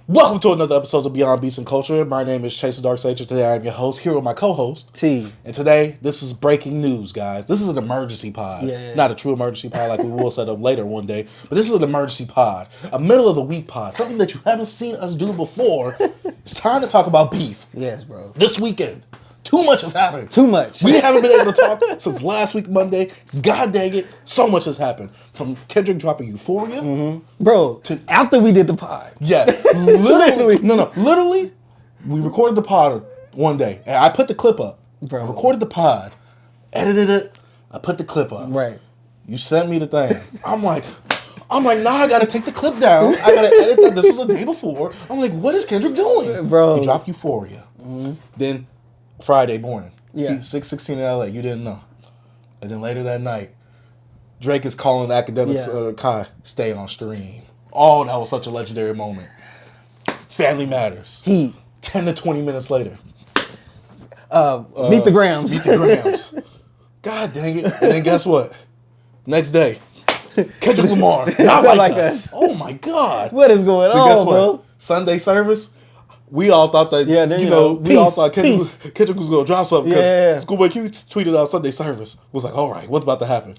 Welcome to another episode of Beyond Beats and Culture. My name is Chase the Dark Sage, and today I am your host, here with my co-host, T. And today, this is breaking news, guys. This is an emergency pod. Yeah. Not a true emergency pod like we will set up later one day, but this is an emergency pod. A middle of the week pod. Something that you haven't seen us do before. It's time to talk about beef. Yes, bro. This weekend. Too much has happened. Too much. We haven't been able to talk since last week, Monday. God dang it. So much has happened. From Kendrick dropping Euphoria. Bro, after we did the pod. Yeah. Literally. Literally, we recorded the pod one day. And I put the clip up. Bro. I recorded the pod. Edited it. I put the clip up. Right. You sent me the thing. I'm like, nah, I gotta take the clip down. I gotta edit that. This is the day before. I'm like, what is Kendrick doing? Bro. He dropped Euphoria. Then Friday morning. Yeah. 6:16 in LA. You didn't know. And then later that night, Drake is calling academics Kai, stay on stream. Oh, that was such a legendary moment. Family Matters. Heat. 10 to 20 minutes later. Meet the Grams. Meet the Grams. God dang it. And then guess what? Next day, Kendrick Lamar. Not like us. Oh my God. What is going But on, guess what? bro? Sunday service. We all thought that, we all thought Kendrick was going to drop something because Schoolboy Q tweeted out Sunday service. Was like, all right, what's about to happen?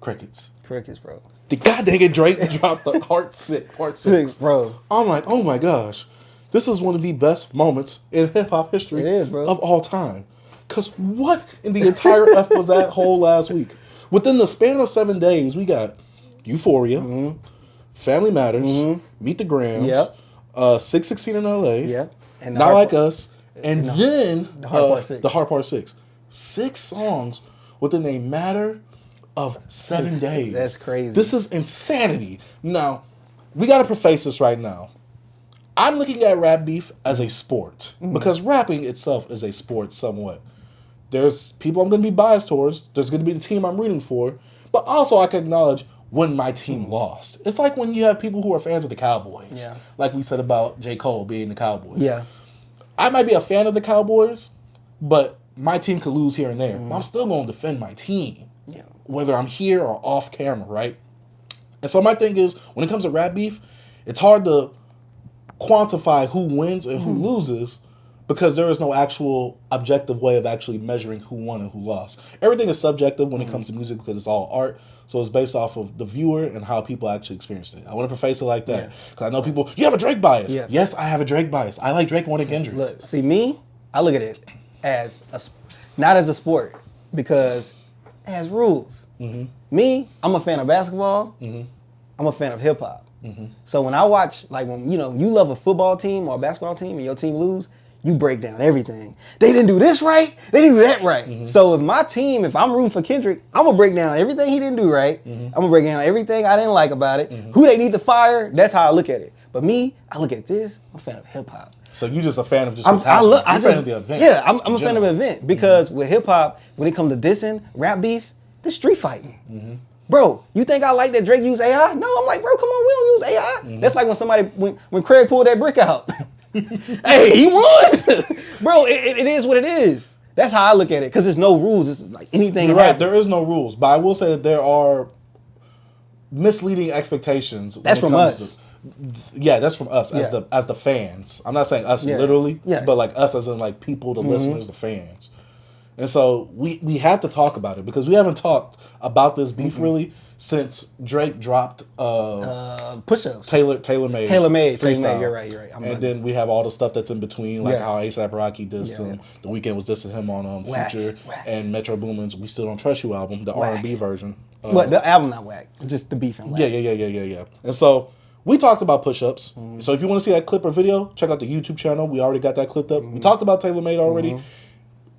Crickets. Crickets, bro. The God dang it, Drake dropped the part 6. Bro. I'm like, oh my gosh. This is one of the best moments in hip-hop history It is, bro. of all time. Because what in the entire F was that whole last week? Within the span of 7 days, we got Euphoria, Family Matters, Meet the Grams, Yep. 6:16 in LA, Yep. And Not Like Us, and then the Hard Part 6. The Hard Part 6. 6 songs within a matter of 7 days. That's crazy. This is insanity. Now, we got to preface this right now. I'm looking at rap beef as a sport because rapping itself is a sport somewhat. There's people I'm going to be biased towards. There's going to be the team I'm rooting for. But also I can acknowledge when my team lost. It's like when you have people who are fans of the Cowboys. Yeah. Like we said about J. Cole being the Cowboys. Yeah. I might be a fan of the Cowboys, but my team could lose here and there. But I'm still going to defend my team. Yeah. Whether I'm here or off camera, right? And so my thing is, when it comes to rap beef, it's hard to quantify who wins and who loses because there is no actual objective way of actually measuring who won and who lost. Everything is subjective when it comes to music because it's all art. So it's based off of the viewer and how people actually experienced it. I want to preface it like that. Because I know people, you have a Drake bias. Yeah. Yes, I have a Drake bias. I like Drake more than Kendrick. Look, see, me, I look at it as not as a sport because it has rules. Me, I'm a fan of basketball. I'm a fan of hip hop. So when I watch, like when you love a football team or a basketball team and your team lose, you break down everything. They didn't do this right. They didn't do that right. So if I'm rooting for Kendrick, I'm gonna break down everything he didn't do right. I'm gonna break down everything I didn't like about it. Who they need to fire. That's how I look at it. But me, I look at this. I'm a fan of hip hop. So you're just a fan of just what's happening. You're a fan of the event. Yeah, I'm a fan of the event because with hip hop, when it comes to dissing, rap beef, this street fighting. Bro, you think I like that Drake used AI? No, I'm like, bro, come on, we don't use AI. That's like when Craig pulled that brick out. Hey, he won. Bro, it is what it is. That's how I look at it because there's no rules. It's like anything. You're right, there is no rules. But I will say that there are misleading expectations. That's from us. That's from us as the fans. I'm not saying us literally, but like us as in like people, the listeners, the fans. And so we have to talk about it because we haven't talked about this beef really since Drake dropped push-ups. Tailor Made. Freestyle. You're right. Then we have all the stuff that's in between, like how A$AP Rocky dissed him. The Weeknd was dissing him on Future and Metro Boomin's "We Still Don't Trust You" album, the R&B version. What the album not whack, just the beef and whack. Yeah. And so we talked about push-ups. So if you want to see that clip or video, check out the YouTube channel. We already got that clipped up. We talked about Tailor Made already.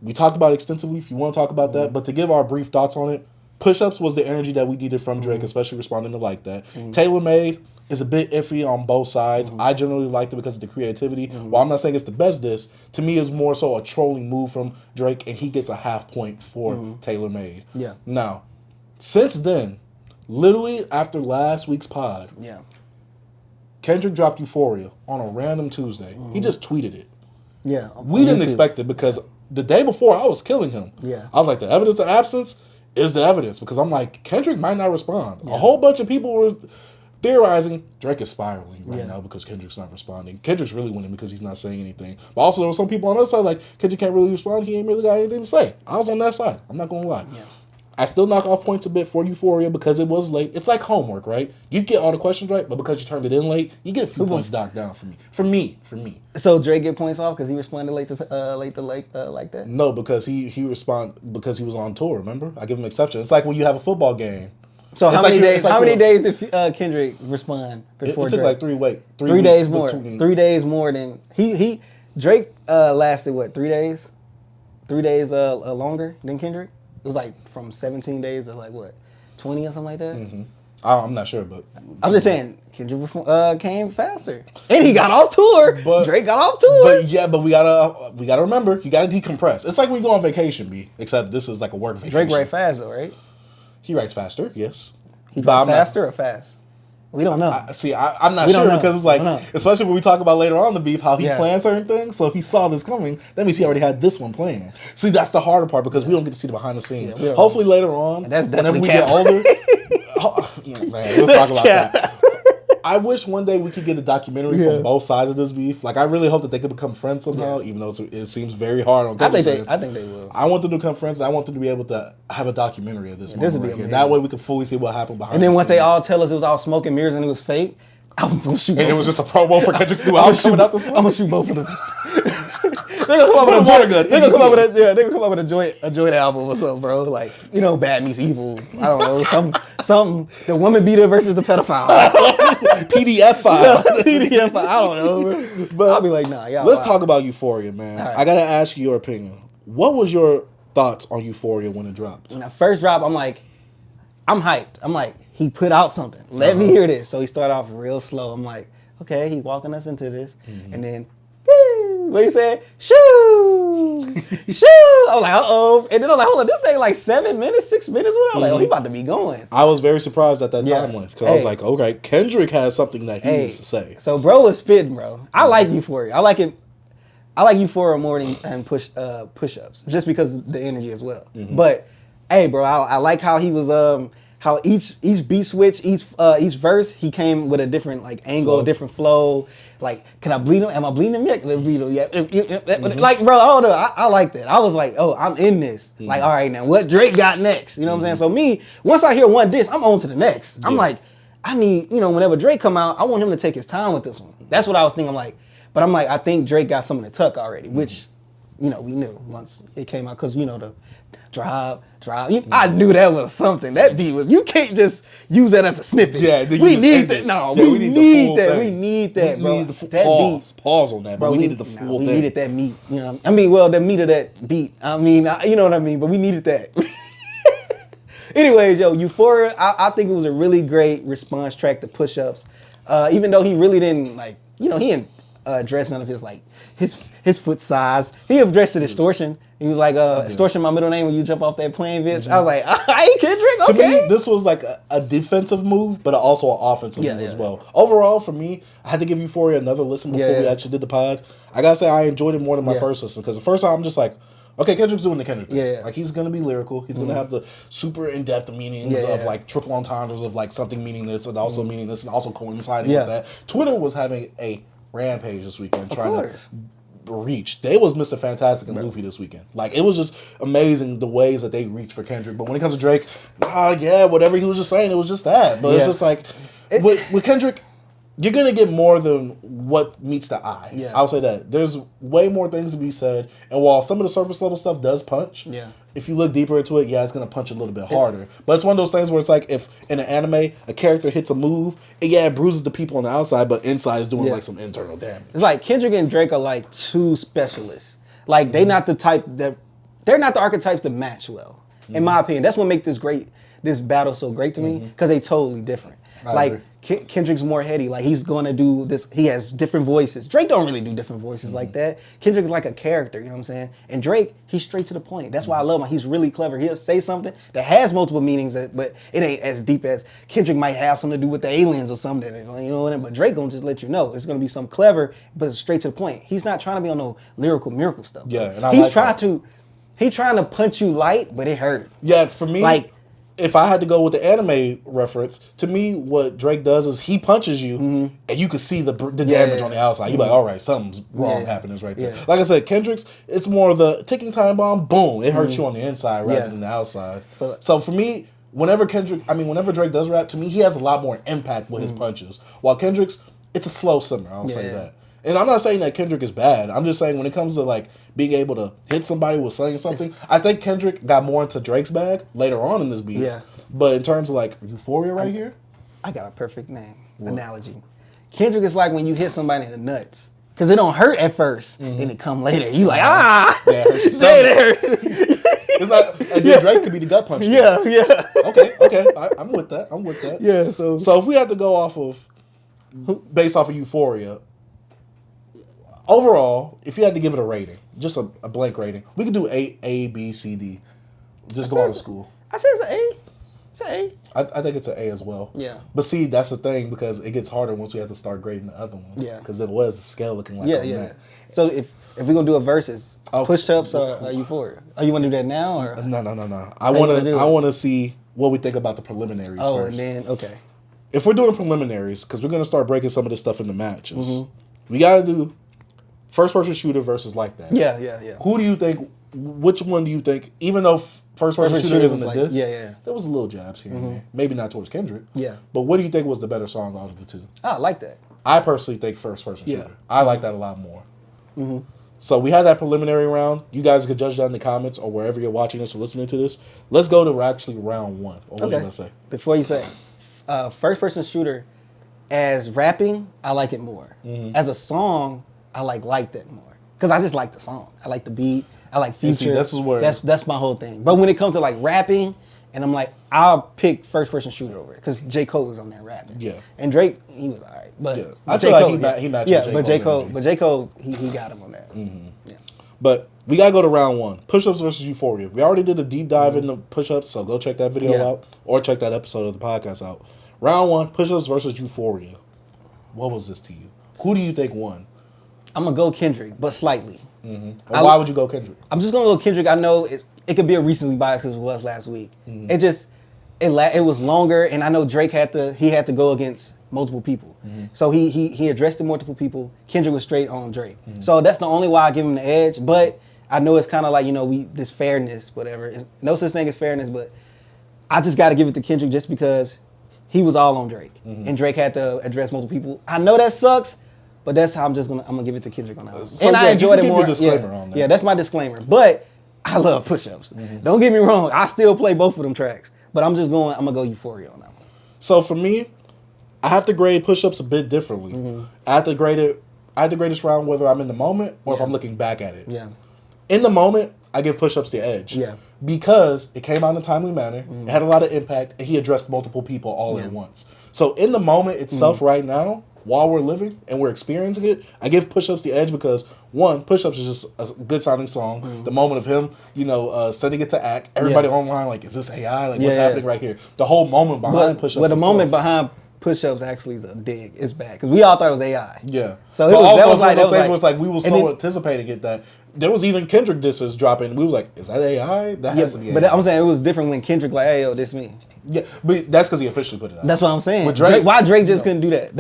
We talked about it extensively if you want to talk about that. But to give our brief thoughts on it, push-ups was the energy that we needed from Drake, especially responding to like that. Tailor Made is a bit iffy on both sides. I generally liked it because of the creativity. While I'm not saying it's the best diss, to me it's more so a trolling move from Drake, and he gets a half point for Tailor Made. Yeah. Now, since then, literally after last week's pod, Kendrick dropped Euphoria on a random Tuesday. He just tweeted it. Yeah. We didn't expect it because the day before I was killing him. Yeah. I was like, the evidence of absence is the evidence because I'm like, Kendrick might not respond. A whole bunch of people were theorizing Drake is spiraling right now because Kendrick's not responding. Kendrick's really winning because he's not saying anything. But also there were some people on the other side like Kendrick can't really respond. He ain't really got anything to say. I was on that side. I'm not gonna lie. Yeah. I still knock off points a bit for Euphoria because it was late. It's like homework, right? You get all the questions right, but because you turned it in late, you get a few points knocked down for me. For me. So Drake get points off because he responded late like that? No, because he because he was on tour. Remember, I give him exception. It's like when you have a football game. So how many days? How many days did Kendrick respond before It took Drake? like 3 days more. 3 days more than Drake lasted what? 3 days? 3 days longer than Kendrick. It was like from 17 days to like what, 20 or something like that. Mm-hmm. I'm not sure, but I'm just saying Kendrick came faster, and he got off tour. But Drake got off tour. But we gotta remember, you gotta decompress. It's like when you go on vacation, except this is like a work vacation. Drake write fast though, right? He writes faster, yes. He writes faster or fast? We don't know. I'm not sure because it's like, especially when we talk about later on the beef, how he planned certain things. So if he saw this coming, that means he already had this one planned. See, that's the harder part because we don't get to see the behind the scenes. Yeah, hopefully later on, whenever we get older, we'll talk about that. I wish one day we could get a documentary from both sides of this beef. Like, I really hope that they could become friends somehow, even though it seems very hard on Kendrick's end. I think they will. I want them to become friends, and I want them to be able to have a documentary of this moment right here. That way we can fully see what happened behind the scenes. And then once they all tell us it was all smoke and mirrors and it was fake, I'm gonna shoot and it was just a promo for Kendrick's new album coming out this month? I'm gonna shoot both of them. They're gonna come up with a joint. They're gonna come up with a joint album or something, bro. Like, Bad Meets Evil. I don't know, something. The woman beater versus the pedophile. PDF file. PDF file. I don't know, bro. But I'll be like, nah, y'all. Let's talk about Euphoria, man. Right. I gotta ask you your opinion. What was your thoughts on Euphoria when it dropped? When it first dropped, I'm like, I'm hyped. I'm like, he put out something. Let me hear this. So he started off real slow. I'm like, okay, he walking us into this, and then. What he said? Shoo! Shoo! I was like, uh-oh. And then I was like, hold on, this thing like 7 minutes, 6 minutes? I was like, oh, he about to be going. I was very surprised at that time length because I was like, okay, Kendrick has something that he needs to say. So bro was spitting, bro. I like Euphoria. I like it. I like Euphoria more than push-ups, just because of the energy as well. But hey, bro, I like how he was how each beat switch, each verse, he came with a different like angle, different flow. Like, can I bleed him? Am I bleeding him yet? Can I bleed him yet? Like, bro, hold on. I like that. I was like, oh, I'm in this. Like, all right, now what Drake got next? You know what I'm saying? So me, once I hear one diss, I'm on to the next. I'm like, I need, whenever Drake come out, I want him to take his time with this one. That's what I was thinking. I'm like, but I'm like, I think Drake got something to tuck already, which, we knew once it came out because, the drive. I knew that was something. That beat was, you can't just use that as a snippet. Yeah, we need that. No, we need that. We need that, bro. We need the pause on that, but we needed the full thing. We needed that meat. The meat of that beat. You know what I mean, but we needed that. Anyways, Euphoria, I think it was a really great response track to push-ups. Even though he really didn't, he didn't address none of his, his foot size. He addressed the distortion. He was like, extortion my middle name when you jump off that plane, bitch. I was like, hey, Kendrick, okay. To me, this was like a defensive move, but also an offensive move as well. Overall, for me, I had to give Euphoria another listen before we actually did the pod. I gotta say, I enjoyed it more than my first listen, because the first time I'm just like, okay, Kendrick's doing the Kendrick thing. Yeah. Like, he's gonna be lyrical. He's gonna have the super in-depth meanings of like triple entendres of like something meaning this and also meaning this and also coinciding with that. Twitter was having a rampage this weekend trying to reach. They was Mr. Fantastic and Luffy this weekend. Like, it was just amazing the ways that they reached for Kendrick. But when it comes to Drake, whatever he was just saying, it was just that. But it's just like, with Kendrick, you're going to get more than what meets the eye. Yeah. I'll say that. There's way more things to be said. And while some of the surface level stuff does punch, if you look deeper into it, it's going to punch a little bit harder. But it's one of those things where it's like, if in an anime, a character hits a move, it bruises the people on the outside, but inside is doing like some internal damage. It's like Kendrick and Drake are like two specialists. Like, they're not the archetypes that match well. In my opinion. That's what makes this battle so great to me, because they totally different. Like, Kendrick's more heady. Like, he's going to do this. He has different voices. Drake don't really do different voices like that. Kendrick's like a character, you know what I'm saying? And Drake, he's straight to the point. That's why I love him. He's really clever. He'll say something that has multiple meanings, but it ain't as deep as Kendrick might have something to do with the aliens or something. You know what I mean? But Drake gonna just let you know. It's going to be something clever, but it's straight to the point. He's not trying to be on no lyrical miracle stuff. Yeah, and he's trying to punch you light, but it hurt. Yeah, for me, like, if I had to go with the anime reference, to me, what Drake does is he punches you, and you can see the damage on the outside. You're like, all right, something's wrong happening right there. Like I said, Kendrick's, it's more of the ticking time bomb, boom, it hurts you on the inside rather than the outside. So for me, whenever Drake does rap, to me, he has a lot more impact with his punches. While Kendrick's, it's a slow simmer, I'll say that. And I'm not saying that Kendrick is bad. I'm just saying when it comes to like being able to hit somebody with saying something, I think Kendrick got more into Drake's bag later on in this beef. Yeah. But in terms of like euphoria right here, I got a perfect analogy. Kendrick is like when you hit somebody in the nuts. Because it don't hurt at first, and it come later. You like, yeah, stay there. It's like, and then Drake could be the gut punch. Yeah. Okay. I'm with that. Yeah, So if we had to go off of, based off of euphoria, overall, if you had to give it a rating, just a blank rating, we could do A, B, C, D. Just go out of school. I say it's an A. It's an A. I think it's an A as well. Yeah. But see, that's the thing, because it gets harder once we have to start grading the other ones. Yeah. Because what is the scale looking like on that? So if we're going to do a versus, push-ups or euphoria? Oh, you want to do that now? Or? No. I want to see what we think about the preliminaries first. Oh, and then, okay. If we're doing preliminaries, because we're going to start breaking some of this stuff into matches, we got to do first-person shooter versus like that. Yeah. Who do you think, which one do you think, even though first-person shooter isn't a diss, there was little jabs here and there. Maybe not towards Kendrick. Yeah. But what do you think was the better song out of the two? I like that. I personally think first-person shooter. I like that a lot more. So we had that preliminary round. You guys could judge that in the comments or wherever you're watching this or listening to this. Let's go to actually round one. Or what was you going to say? Before you say, first-person shooter, as rapping, I like it more. As a song, I like that more. Because I just like the song. I like the beat. I like Future. See, that's my whole thing. But when it comes to like rapping, and I'm like, I'll pick first-person shooter over it. Because J. Cole was on there rapping. Yeah. And Drake, he was all right. But I feel like he matched J. Cole. But J. Cole, he got him on that. Yeah. But we got to go to round one. Push-ups versus euphoria. We already did a deep dive into push-ups, so go check that video out. Or check that episode of the podcast out. Round one, push-ups versus euphoria. What was this to you? Who do you think won? I'm going to go Kendrick, but slightly. Why would you go Kendrick? I'm just going to go Kendrick. I know it could be a recently biased because it was last week. It was longer, and I know Drake had to go against multiple people. So he addressed to multiple people. Kendrick was straight on Drake. So that's the only why I give him the edge. But I know it's kind of like, this fairness, whatever. No such thing as fairness, but I just got to give it to Kendrick just because he was all on Drake. And Drake had to address multiple people. I know that sucks, but that's how I'm gonna give it to Kendrick on that one. So and I enjoyed it more. Disclaimer on that. Yeah, that's my disclaimer. But I love push-ups. Don't get me wrong. I still play both of them tracks. But I'm gonna go euphoria on that one. So for me, I have to grade push-ups a bit differently. I have to grade this round whether I'm in the moment or if I'm looking back at it. Yeah. In the moment, I give push-ups the edge. Yeah. Because it came out in a timely manner, it had a lot of impact, and he addressed multiple people all at once. So in the moment itself right now, while we're living and we're experiencing it, I give push-ups the edge because, one, push-ups is just a good sounding song. The moment of him, sending it to act, everybody online like, is this AI? Like, what's happening right here? The whole moment behind push-ups. Well, the moment behind push-ups actually is a dig. It's bad because we all thought it was AI. Yeah. So it was like we were so anticipating it that there was even Kendrick disses dropping. We was like, is that AI? That has to be AI. But I'm saying it was different when Kendrick like, hey, yo, this me. Yeah, but that's because he officially put it out. That's what I'm saying. Why Drake just couldn't do that?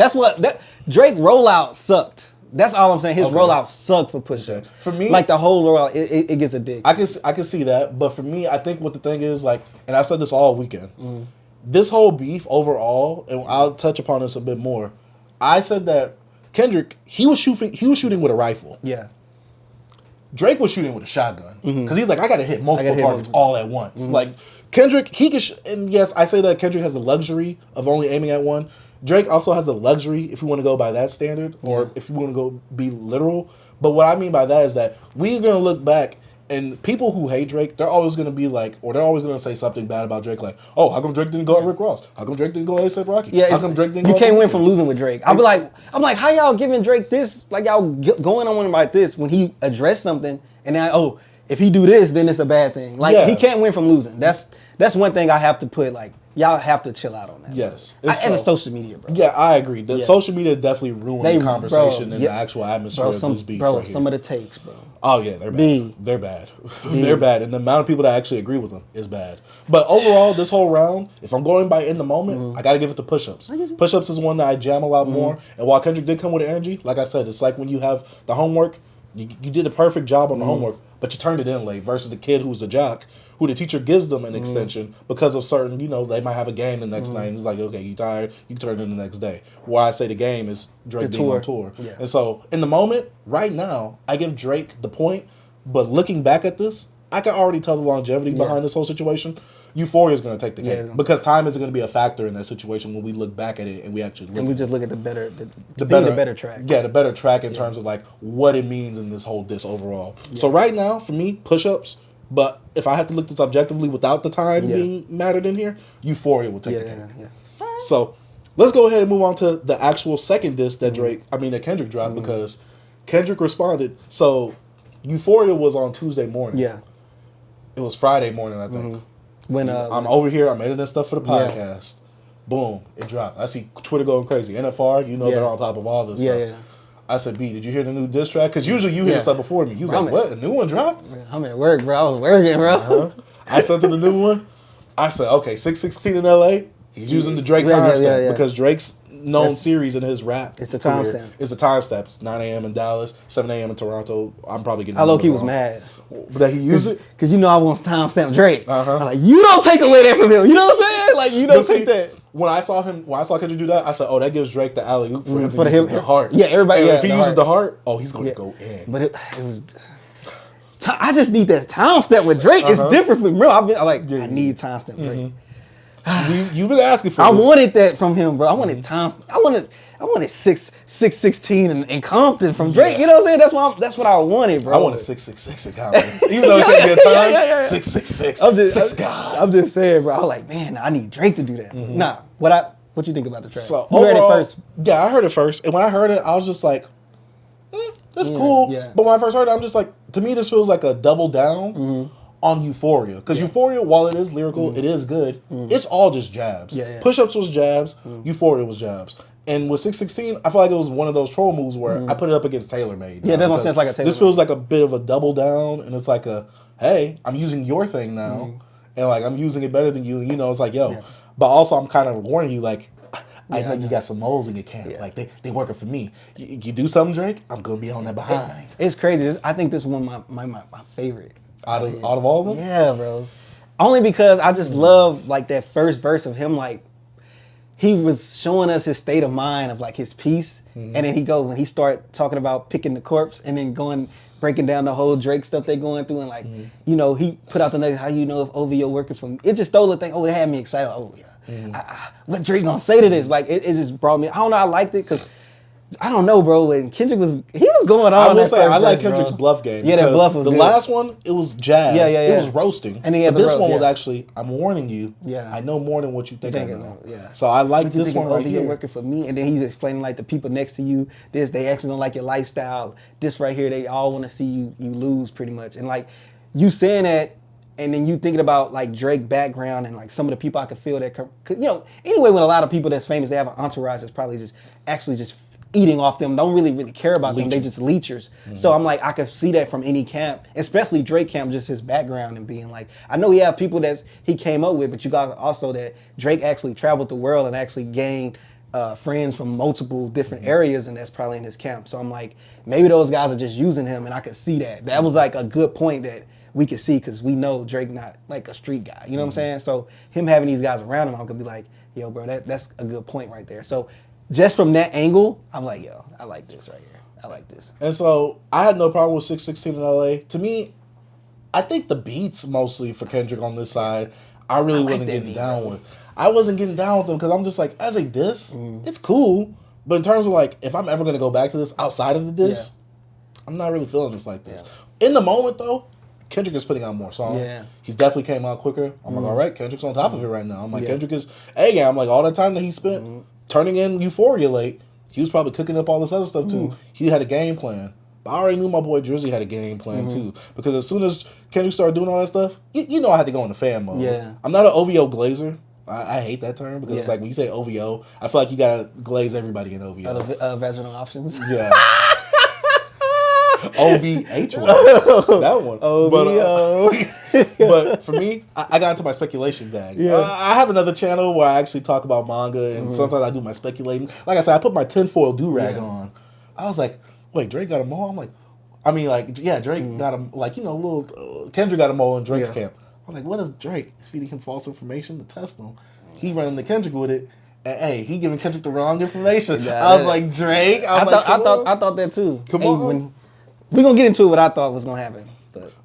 Drake rollout sucked. That's all I'm saying. His rollout sucked for push-ups. For me, like the whole rollout, it gets a dig. I can see that, but for me, I think what the thing is like, and I've said this all weekend. This whole beef overall, and I'll touch upon this a bit more. I said that Kendrick, he was shooting with a rifle. Yeah. Drake was shooting with a shotgun because he's like, I got to hit multiple targets all at once. Like Kendrick, he can, and yes, I say that Kendrick has the luxury of only aiming at one. Drake also has the luxury, if you want to go by that standard, or if you want to go be literal. But what I mean by that is that we're going to look back, and people who hate Drake, they're always going to be like, or they're always going to say something bad about Drake, like, oh, how come Drake didn't go at Rick Ross? How come Drake didn't go at A$AP Rocky? Yeah, how come Drake didn't go? You can't win from losing with Drake. I'm like, how y'all giving Drake this? Like y'all going on him like this when he addressed something, and then if he do this, then it's a bad thing. Like he can't win from losing. That's one thing I have to put like Y'all have to chill out on that. Yes. And it's social media, bro. Yeah, I agree. The social media definitely ruined the conversation and the actual atmosphere of this beef right here. Some of the takes, bro. Oh, yeah, they're bad. They're bad. They're bad. And the amount of people that actually agree with them is bad. But overall, this whole round, if I'm going by in the moment, I got to give it to push-ups. Push-ups is one that I jam a lot more. And while Kendrick did come with energy, like I said, it's like when you have the homework, you did the perfect job on the homework, but you turned it in late versus the kid who's the jock, who the teacher gives them an extension because of certain, they might have a game the next night. And it's like, okay, you tired, you turn it in the next day. Why I say the game is Drake being on tour. Yeah. And so in the moment, right now, I give Drake the point, but looking back at this, I can already tell the longevity behind this whole situation. Euphoria is going to take the game because time isn't going to be a factor in that situation when we look back at it and we actually look and we just look at the better track. Yeah, the better track in terms of like what it means in this whole diss overall. Yeah. So right now, for me, push-ups. But if I had to look this objectively without the time being mattered in here, Euphoria would take the game. Yeah. So let's go ahead and move on to the actual second diss that Kendrick dropped because Kendrick responded. So Euphoria was on Tuesday morning. Yeah. It was Friday morning, I think. When I'm over here, I'm editing stuff for the podcast. Boom, it dropped. I see Twitter going crazy. NFR, they're on top of all this stuff. Yeah. I said, B, did you hear the new diss track? Because usually you hear stuff before me. He was like, what? A new one dropped? I'm at work, bro. I was working, bro. I sent him the new one. I said, okay, 616 in LA. He's using the Drake timestamp because Drake's known series in his rap. It's the timestamp. It's the timestamps. 9 a.m. in Dallas, 7 a.m. in Toronto. I'm probably getting. I low-key was mad. That he used it? Because I want to timestamp Drake. I'm like, you don't take away that from him. You know what I'm saying? Like, you don't take that. When I saw Kendrick do that, I said, oh, that gives Drake the alley-oop for him to use the heart. Yeah, everybody. And if he uses the heart, he's going to go in. But it was... I just need that timestamp with Drake. It's different from bro. I need timestamp Drake. You've been asking for this. I wanted that from him, bro. I wanted timestamp. I wanted 616 in Compton from Drake. You know what I'm saying? That's what I wanted, bro. I wanted 666 in Compton. Even though it couldn't be a time, 666. I'm just saying, bro. I was like, man, I need Drake to do that. Nah, what you think about the track? So you heard it first? Yeah, I heard it first. And when I heard it, I was just like, that's cool. Yeah. But when I first heard it, I'm just like, to me, this feels like a double down on Euphoria. Because Euphoria, while it is lyrical, it is good. It's all just jabs. Push-ups was jabs. Euphoria was jabs. And with 616, I feel like it was one of those troll moves where I put it up against TaylorMade. Yeah, that makes sense like a TaylorMade. This feels like a bit of a double down, and it's like hey, I'm using your thing now, and like I'm using it better than you. It's like, yo. Yeah. But also, I'm kind of warning you, like, I know you got some moles in your camp. Yeah. Like, they working for me. You do something, Drake, I'm going to be on that behind. It's crazy. I think this is one of my favorite. Out of all of them? Yeah, bro. Only because I just love, like, that first verse of him, like, he was showing us his state of mind of like his piece, and then when he started talking about picking the corpse, and then breaking down the whole Drake stuff they going through, and like he put out the nugget, how if OVO working for me. It just stole the thing. Oh, it had me excited. Oh yeah, what Drake gonna say to this? Like it just brought me. I don't know. I liked it because. I don't know, bro. And Kendrick was going on. I will say I like Kendrick's bluff game. Yeah, that bluff was the good. last one. It was jazz. Yeah. It was roasting. And this one was actually, I'm warning you. Yeah, I know more than what you think I know. Yeah. So I like this one right here. Working for me, and then he's explaining like the people next to you. They actually don't like your lifestyle. This right here, they all want to see you lose pretty much. And like you saying that. And then you thinking about like Drake background and like some of the people I could feel that, anyway, with a lot of people that's famous, they have an entourage that's probably just eating off them, don't really care about them. They just leechers. So I'm like, I could see that from any camp, especially Drake camp, just his background and being like, I know he have people that he came up with, but you got also that Drake actually traveled the world and actually gained friends from multiple different areas, and that's probably in his camp. So I'm like, maybe those guys are just using him, and I could see that. That was like a good point that we could see because we know Drake not like a street guy. You know what I'm saying? So him having these guys around him, I could be like, yo, bro, that's a good point right there. So just from that angle, I'm like, yo, I like this right here. I like this. And so I had no problem with 616 in LA. To me, I think the beats mostly for Kendrick on this side, I really wasn't getting down with. I wasn't getting down with them because I'm just like, as a diss, it's cool. But in terms of like, if I'm ever going to go back to this outside of the diss, I'm not really feeling this like this. In the moment, though, Kendrick is putting out more songs. Yeah. He's definitely came out quicker. I'm like, all right, Kendrick's on top of it right now. I'm like, Kendrick is, I'm like, all the time that he spent turning in Euphoria late, he was probably cooking up all this other stuff too. He had a game plan. But I already knew my boy Drizzy had a game plan too. Because as soon as Kendrick started doing all that stuff, you know I had to go into fan mode. Yeah. I'm not an OVO glazer. I hate that term because it's Yeah. like when you say OVO, I feel like you gotta glaze everybody in OVO. Vaginal options. Yeah. OVH1. That one. OVO. But for me, I got into my speculation bag. Yeah. I have another channel where I actually talk about manga, and sometimes I do my speculating. Like I said, I put my tinfoil do-rag on. I was like, wait, Drake got a mole? I'm like, Drake got him, like, little Kendrick got a mole in Drake's camp. I'm like, what if Drake is feeding him false information to test him? He running to Kendrick with it, and hey, he giving Kendrick the wrong information. I was like, Drake. I thought that too. Come on. We're gonna get into what I thought was gonna happen.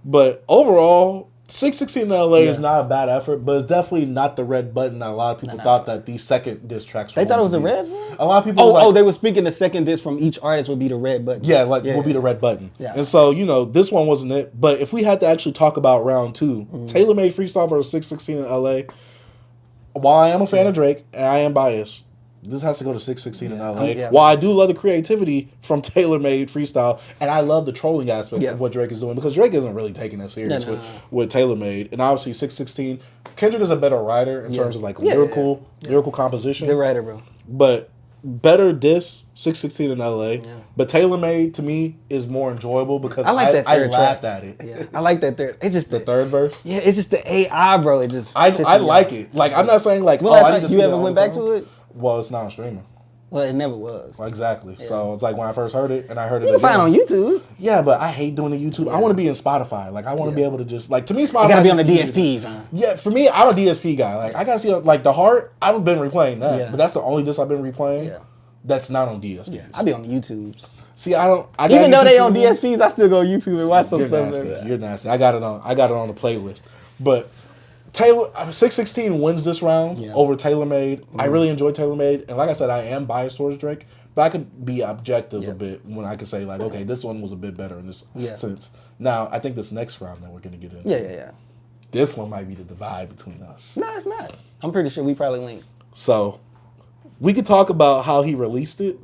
But overall, 616 in LA is not a bad effort, but it's definitely not the red button that a lot of people thought that these second diss tracks were. They thought it was a red one? A lot of people they were speaking the second diss from each artist would be the red button. Yeah, will be the red button. Yeah. And so, this one wasn't it. But if we had to actually talk about round 2, Taylor Made Freestyle versus 616 in LA, while I am a fan of Drake and I am biased, this has to go to 616 in LA. While I do love the creativity from Taylor Made Freestyle, and I love the trolling aspect of what Drake is doing, because Drake isn't really taking it serious with Taylor Made. And obviously 616, Kendrick is a better writer in terms of like lyrical composition. Good writer, bro. But better diss 616 in LA. But Taylor Made to me is more enjoyable because I laughed at it. Yeah, I like that third. It's just the third verse. Yeah, it's just the AI, bro. It just I like it. Like, I'm not saying like, I need to you ever went back to it? Well, it's not on streaming. Well, it never was. Exactly. Yeah. So it's like when I first heard it, and I heard it. You can find it on YouTube. Yeah, but I hate doing the YouTube. Yeah. I want to be in Spotify. Like, I want to be able to just, like, to me, Spotify. You gotta be on the DSPs, huh? Yeah, for me, I'm a DSP guy. Like, I gotta see, like, The Heart, I've been replaying that, but that's the only disc I've been replaying. Yeah. That's not on DSPs. Yeah. I be on the YouTubes. See, I don't. Even though they on DSPs, I still go YouTube and watch some stuff. You're nasty. I got it on the playlist, but. 616 wins this round over Taylor Made. I really enjoy Taylor Made, and like I said, I am biased towards Drake, but I could be objective a bit when I could say like, okay, this one was a bit better in this sense. Now, I think this next round that we're gonna get into, this one might be the divide between us. No, it's not. I'm pretty sure we probably link. So, we could talk about how he released it.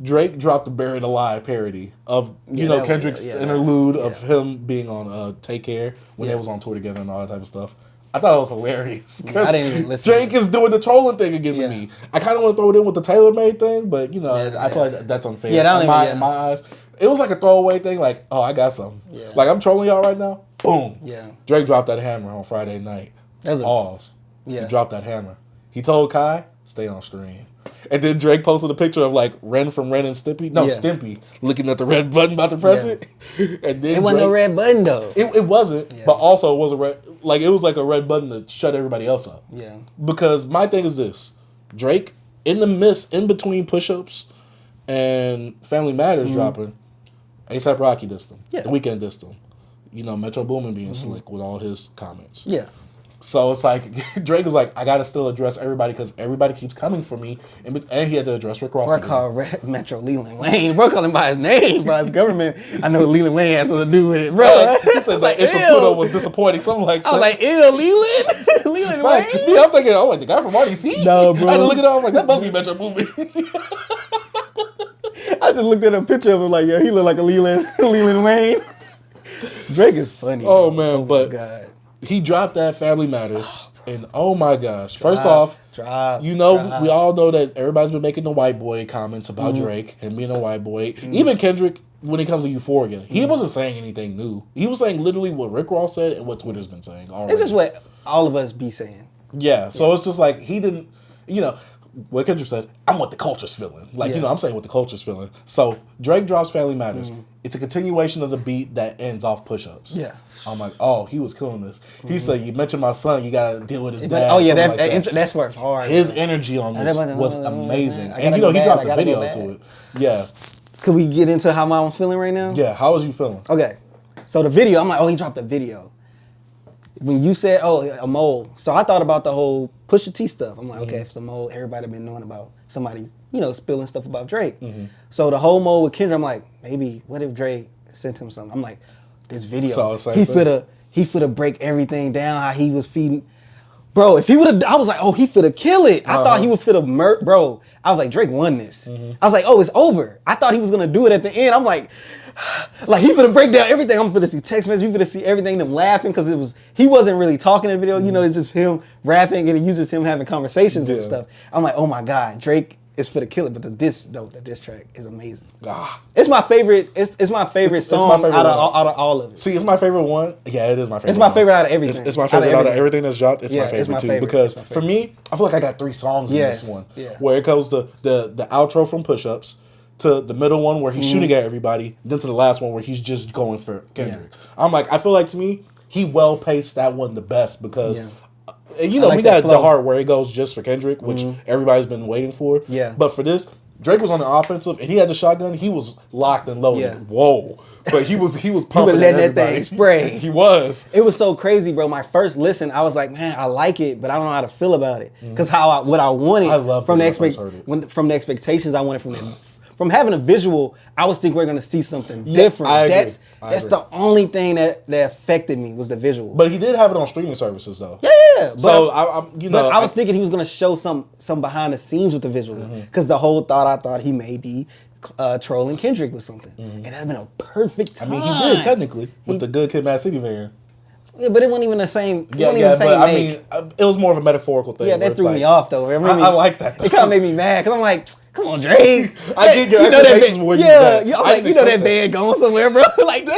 Drake dropped the Buried Alive parody of Kendrick's interlude of him being on Take Care when they was on tour together and all that type of stuff. I thought it was hilarious. I didn't even listen. Drake is doing the trolling thing again to me. I kind of want to throw it in with the Taylor Made thing, but I feel like that's unfair. In my eyes, it was like a throwaway thing. Like, oh, I got something. Like, I'm trolling y'all right now. Boom. Drake dropped that hammer on Friday night. Pause. He dropped that hammer. He told Kai, stay on stream. And then Drake posted a picture of like Ren from Ren and Stimpy. No, Stimpy looking at the red button about to press it. And then it wasn't a red button though. It wasn't, but also it was a red. Like, it was like a red button to shut everybody else up. Yeah. Because my thing is this: Drake in between push-ups and Family Matters dropping, A$AP Rocky dissed him. The Weeknd dissed him. Metro Boomin being slick with all his comments. Yeah. So it's like Drake was like, I gotta still address everybody because everybody keeps coming for me, and he had to address Rick Ross. Bro called Metro Leland Wayne. Bro called him by his name, bro. His government. I know Leland Wayne has something to do with it, bro. He said that Ish Pluto was disappointing, something like that. I was like, ew, Leland, Leland Wayne. Yeah, I'm thinking, like the guy from RDC. No, bro. I had to look it up. I was like, that must be Metro Movie. I just looked at a picture of him, like, he looked like a Leland Wayne. Drake is funny. Oh bro. Man, but. God. He dropped that Family Matters, and oh my gosh! First off, we all know that everybody's been making the white boy comments about Drake and being a white boy. Even Kendrick, when it comes to Euphoria, he wasn't saying anything new. He was saying literally what Rick Ross said and what Twitter's been saying already. It's just what all of us be saying. Yeah, so it's just like he didn't, what Kendrick said, I'm what the culture's feeling. Like, I'm saying what the culture's feeling. So Drake drops Family Matters. It's a continuation of the beat that ends off push-ups. Yeah. I'm like, oh, he was killing this. He said, you mentioned my son, you got to deal with his dad. Oh, yeah, that's where it's hard. His energy on this was amazing. And, he dropped the video to it. Yeah. Could we get into how Mom's feeling right now? Yeah, how was you feeling? Okay. So the video, I'm like, oh, he dropped the video. When you said, oh, a mole, so I thought about the whole Pusha T stuff. I'm like, okay, if it's a mole, everybody been knowing about somebody, spilling stuff about Drake. So the whole mole with Kendrick, I'm like, maybe, what if Drake sent him something? I'm like, this video, he finna break everything down, how he was feeding. Bro, if he would have, I was like, oh, he finna kill it. I thought he would finna bro. I was like, Drake won this. I was like, oh, it's over. I thought he was gonna do it at the end. I'm like he finna break down everything. I'm finna see text messages. We finna see everything. Them laughing because he wasn't really talking in the video. You know, it's just him rapping and it uses him having conversations and stuff. I'm like, oh my god, Drake is finna kill it. But the diss track is amazing. It's my favorite. It's my favorite song out of all of it. See, it's my favorite one. Yeah, it is my favorite. It's my favorite out of everything. It's my favorite out of everything that's dropped. It's my favorite it's my too. favorite. Because for me, I feel like I got 3 songs in this one. Yeah. Where it goes to the outro from Push Ups, to the middle one where he's shooting at everybody, then to the last one where he's just going for Kendrick. I'm like, I feel like to me, he well paced that one the best because. And you know, we got the heart where it goes just for Kendrick, which everybody's been waiting for. Yeah. But for this, Drake was on the offensive and he had the shotgun. He was locked and loaded. Yeah. Whoa. But he was pumping letting that thing spray. He was. It was so crazy, bro. My first listen, I was like, man, I like it, but I don't know how to feel about it. Because what I wanted from the expectations I wanted from them. From having a visual, I was thinking we're gonna see something different. That's the only thing that affected me was the visual. But he did have it on streaming services though. Yeah. So I was thinking he was gonna show some behind the scenes with the visual because the whole I thought he may be trolling Kendrick with something, and that'd have been a perfect time. I mean, he did technically with the Good Kid, Mad City van. Yeah, but it wasn't even the same. But I mean, it was more of a metaphorical thing. Yeah, that threw me off though. I like that though. It kind of made me mad because I'm like, come on, Drake. I did get expectations for when you said. Yeah, like, you know that band going somewhere, bro. Like, no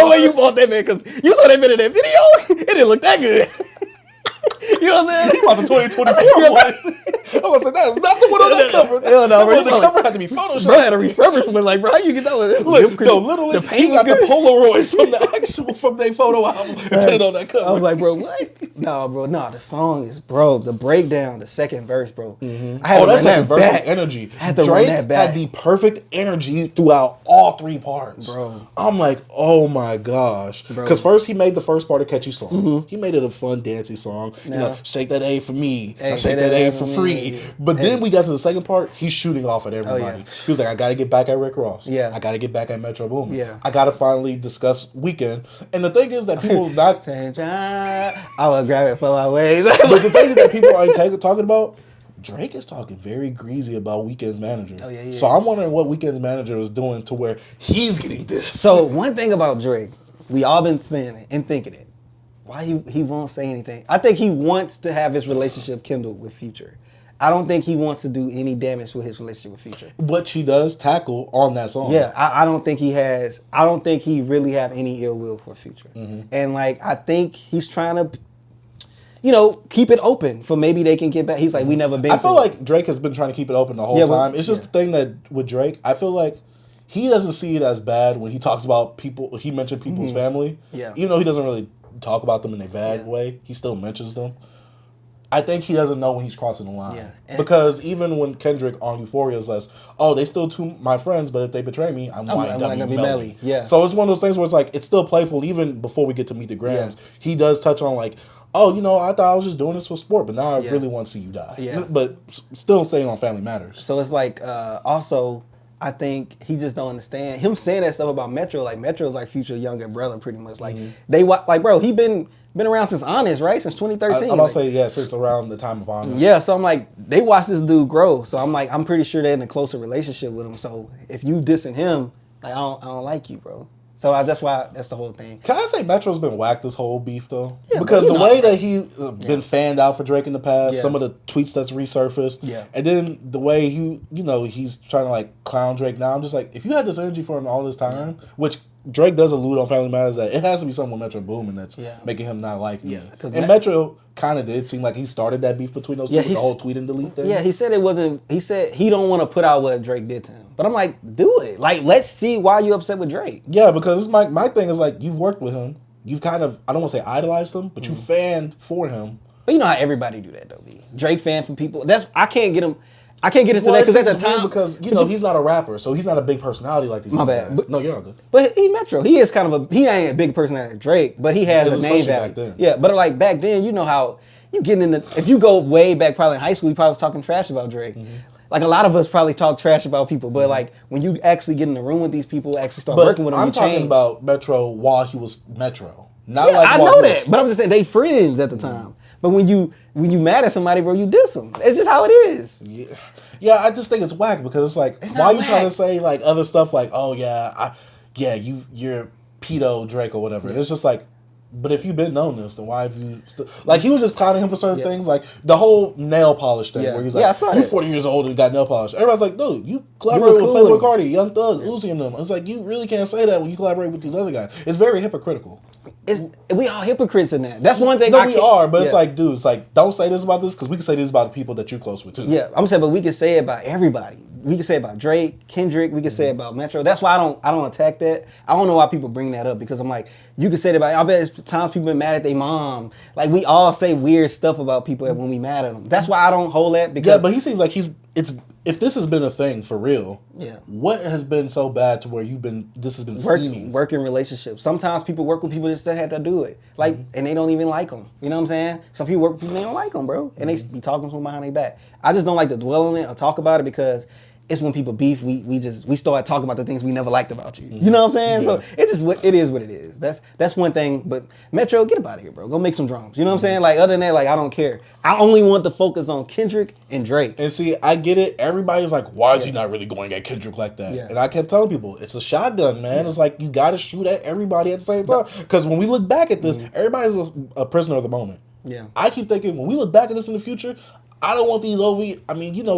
way you bought that band because you saw that band in that video. It didn't look that good. You know what I'm saying? He bought the 2024 one. I was like, that's not the one on that cover. Hell no, bro. The cover had to be photoshopped. Bro had a refurbishment. Like, bro, how you get that one? Look, no, literally, the paint he got the Polaroid from their photo album and put it on that cover. I was like, bro, what? No, the song is, the breakdown, the second verse, bro. I had that second verse with energy. Drake had the perfect energy throughout all 3 parts. Bro. I'm like, oh my gosh. Because first he made the first part a catchy song. He made it a fun, dancey song. You know, shake that A for me. Shake that A for free. But then we got to the second part, he's shooting off at everybody. He was like, I got to get back at Rick Ross. I got to get back at Metro Boomin. I got to finally discuss Weekend. And the thing is that people not... I will grab it for my ways. But the thing is that people aren't talking about, Drake is talking very greasy about Weekend's manager. So I'm wondering what Weekend's manager is doing to where he's getting this. So one thing about Drake, we all been saying it and thinking it. Why he won't say anything? I think he wants to have his relationship kindled with Future. I don't think he wants to do any damage with his relationship with Future. Which he does tackle on that song. Yeah, I don't think he has. I don't think he really have any ill will for Future. And like, I think he's trying to, keep it open for maybe they can get back. He's like, we never been. I feel like Drake has been trying to keep it open the whole time. It's just the thing that with Drake, I feel like he doesn't see it as bad when he talks about people. He mentioned people's family. Yeah, even though he doesn't really talk about them in a bad way, he still mentions them. I think he doesn't know when he's crossing the line. Because even when Kendrick on Euphoria says, oh, they still my friends, but if they betray me, I'm YNW Melly. Yeah. So it's one of those things where it's like, it's still playful even before we get to Meet the Grams. He does touch on like, oh, I thought I was just doing this for sport, but now I really want to see you die. Yeah. But still staying on Family Matters. So it's like, also, I think he just don't understand. Him saying that stuff about Metro, like Metro's like Future younger brother pretty much. Like, bro, he been around since Honest, right? Since 2013. I'm about to say, since around the time of Honest. Yeah, so I'm like, they watched this dude grow. So I'm like, I'm pretty sure they're in a closer relationship with him. So if you dissing him, like, I don't like you, bro. So that's the whole thing. Can I say Metro's been whacked this whole beef though? Yeah, because the way that he been fanned out for Drake in the past, some of the tweets that's resurfaced, and then the way he's trying to like clown Drake now. I'm just like, if you had this energy for him all this time, which Drake does allude on Family Matters that it has to be something with Metro Boomin that's making him not like me. And Metro kind of did seem like he started that beef between those two with the whole tweet and delete thing. Yeah, he said it wasn't. He said he don't want to put out what Drake did to him. But I'm like, do it. Like, let's see why you upset with Drake. Yeah, because it's my thing is like, you've worked with him. You've kind of, I don't want to say idolized him, but you fanned for him. But you know how everybody do that though, B. Drake fan for people. I can't get into that because at the time, because he's not a rapper, so he's not a big personality like these. My bad. Guys. No, you're all good. But he Metro. He is kind of he ain't a big personality like Drake, but he has a name value. Yeah, but like back then, you know how you get in if you go way back, probably in high school, you probably was talking trash about Drake. Like a lot of us probably talk trash about people, but like when you actually get in the room with these people, actually start working with them, I'm talking about Metro while he was Metro. Not Yeah, like I Mark know Bush. that, but I'm just saying they friends at the time. But when you mad at somebody, bro, you diss them. It's just how it is. Yeah, I just think it's whack because it's like, It's why are not you trying to whack. say like other stuff like, oh yeah, you're pedo Drake or whatever. It's just like, but if you've been known this, then why have you? Like he was just clowning him for certain things, like the whole nail polish thing, where he's like, I saw "You're that. 40 years old and got nail polish." Everybody's like, "Dude, you was collaborated with cool Playboy with him. Cardi, Young Thug, Uzi, and them." It's like you really can't say that when you collaborate with these other guys. It's very hypocritical. We all hypocrites in that. That's one thing. No, we are, but it's yeah. like, dude, it's like, don't say this about this because we can say this about the people that you're close with too. Yeah, I'm saying, but we can say it about everybody. We can say it about Drake, Kendrick. We can say it about Metro. That's why I don't attack that. I don't know why people bring that up because I'm like, you can say it about. I bet it's times people been mad at their mom. Like we all say weird stuff about people when we mad at them. That's why I don't hold that because. Yeah, but he seems like if this has been a thing for real, Yeah. what has been so bad to where this has been steaming? Working relationships. Sometimes people work with people just that have to do it. Like, and they don't even like them. You know what I'm saying? Some people work with people they don't like them, bro. And they be talking to them behind their back. I just don't like to dwell on it or talk about it because it's when people beef, we start talking about the things we never liked about you. You know what I'm saying? Yeah. So it is what it is. That's one thing. But Metro, get up out of here, bro. Go make some drums. You know what I'm saying? Like other than that, like I don't care. I only want to focus on Kendrick and Drake. And see, I get it. Everybody's like, why is he not really going at Kendrick like that? Yeah. And I kept telling people, it's a shotgun, man. It's like you got to shoot at everybody at the same time. Because when we look back at this, everybody's a prisoner of the moment. Yeah. I keep thinking, when we look back at this in the future, I don't want these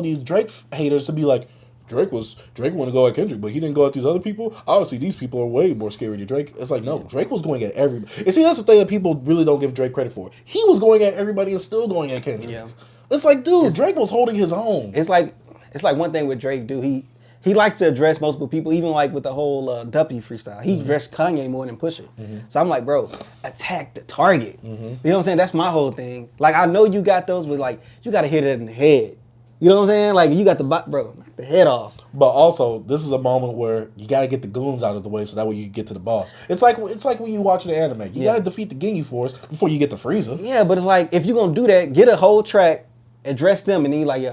these Drake haters to be like, Drake want to go at Kendrick, but he didn't go at these other people. Obviously, these people are way more scary to Drake. It's like, no, Drake was going at everybody. And see, that's the thing that people really don't give Drake credit for. He was going at everybody and still going at Kendrick. Yeah. It's like, dude, Drake was holding his own. It's like one thing with Drake, dude. He likes to address multiple people, even like with the whole Duppy freestyle. He addressed Kanye more than Pusha. So I'm like, bro, attack the target. You know what I'm saying? That's my whole thing. Like I know you got those, but like you got to hit it in the head. You know what I'm saying? Like you got bro, knock the head off. But also, this is a moment where you got to get the goons out of the way so that way you can get to the boss. It's like when you watch the anime. You got to defeat the Ginyu Force before you get to Frieza. Yeah, but it's like if you're gonna do that, get a whole track, address them, and then like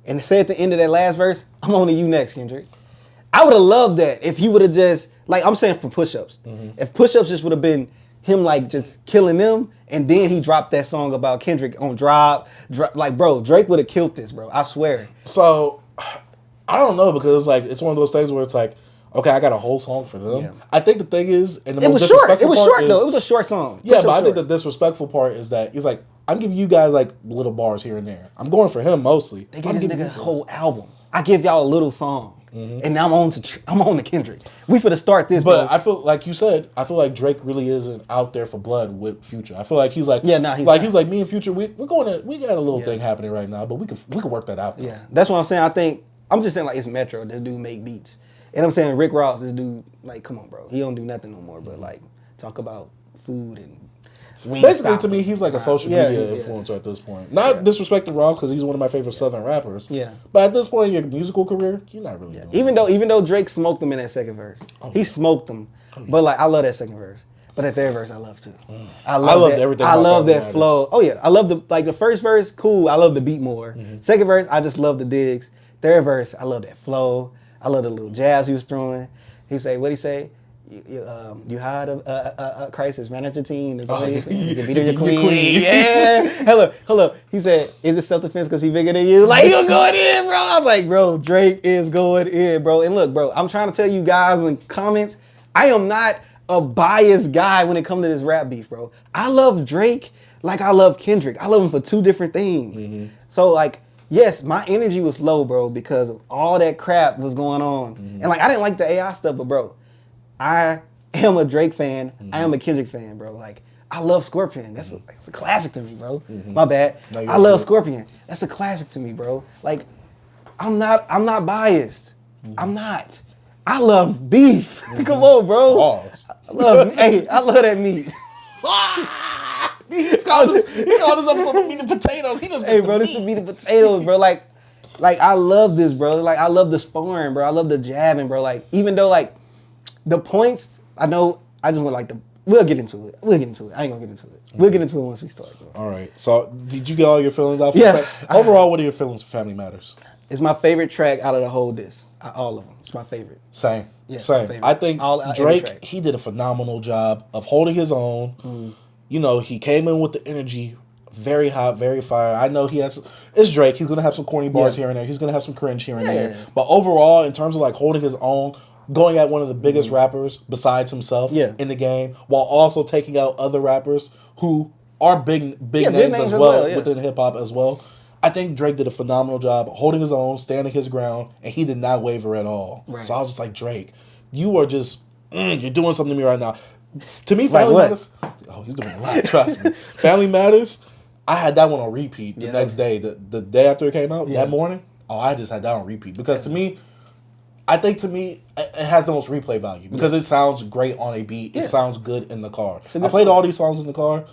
and say at the end of that last verse, I'm on to you next, Kendrick. I would have loved that if he would have just like I'm saying for push-ups. If push-ups just would have been him like just killing them, and then he dropped that song about Kendrick on Drop. Like, bro, Drake would have killed this, bro. I swear. So, I don't know because it's one of those things where it's like, okay, I got a whole song for them. Yeah. I think the thing is, and the It most was short. disrespectful It was part short is, though. It was a short song. Yeah, but I think the disrespectful part is that he's like, I'm giving you guys like little bars here and there. I'm going for him mostly. They gave this nigga a whole album. I give y'all a little song. And now I'm on to Kendrick. We finna start this, But bro. I feel like you said, I feel like Drake really isn't out there for blood with Future. I feel like he's like, he's not. he's like me and Future. We got a little thing happening right now, but we can work that out. Though. Yeah, that's what I'm saying. I'm just saying like it's Metro. This dude make beats, and I'm saying Rick Ross. This dude like, come on, bro. He don't do nothing no more. But like talk about food and. Basically, to me, he's like a social media yeah. influencer at this point. Not disrespecting Ross because he's one of my favorite Southern rappers. Yeah. But at this point in your musical career, you're not really doing Even though Drake smoked them in that second verse, he smoked them. But like I love that second verse. But that third verse I love too. I love everything. I about love Family that Matters. flow. Oh yeah, I love the first verse. Cool. I love the beat more. Second verse, I just love the digs. Third verse, I love that flow. I love the little jabs he was throwing. He say, what'd he say? You hired a crisis manager team. You can beat her your queen. Yeah. Hello. He said, is it self-defense because he bigger than you? Like, you're going in, bro. I was like, bro, Drake is going in, bro. And look, bro, I'm trying to tell you guys in the comments, I am not a biased guy when it comes to this rap beef, bro. I love Drake like I love Kendrick. I love him for two different things. So, like, yes, my energy was low, bro, because of all that crap was going on. And, like, I didn't like the AI stuff, but, bro, I am a Drake fan. I am a Kendrick fan, bro. Like, I love Scorpion. That's a classic to me, bro. My bad. No, I love Scorpion. That's a classic to me, bro. Like, I'm not biased. I'm not. I love beef. Come on, bro. Pause. I love that meat. He called this episode meat and potatoes. He just Hey, bro, this is meat and potatoes, bro. Like I love this, bro. Like, I love the sparring, bro. I love the jabbing, bro. Like, even though, like, the points, I know, I just want like we'll get into it. I ain't gonna get into it. We'll get into it once we start, bro. All right. So, did you get all your feelings out? Yeah. Overall, what are your feelings for Family Matters? It's my favorite track out of the whole disc. All of them. It's my favorite. Same. Yeah, Same. favorite. I think every Drake, track. he did a phenomenal job of holding his own. You know, he came in with the energy, very hot, very fire. I know he has. It's Drake. He's gonna have some corny bars here and there. He's gonna have some cringe here and there. But overall, in terms of like holding his own, going at one of the biggest rappers besides himself in the game, while also taking out other rappers who are big names as well within hip hop as well. I think Drake did a phenomenal job holding his own, standing his ground, and he did not waver at all. Right. So I was just like, Drake, you are just, you're doing something to me right now. To me, Family Matters, oh, he's doing a lot, trust me. Family Matters, I had that one on repeat the next day. The day after it came out, that morning, I just had that on repeat. Because to me, it has the most replay value. Because it sounds great on a beat. It sounds good in the car. I played all these songs in the car.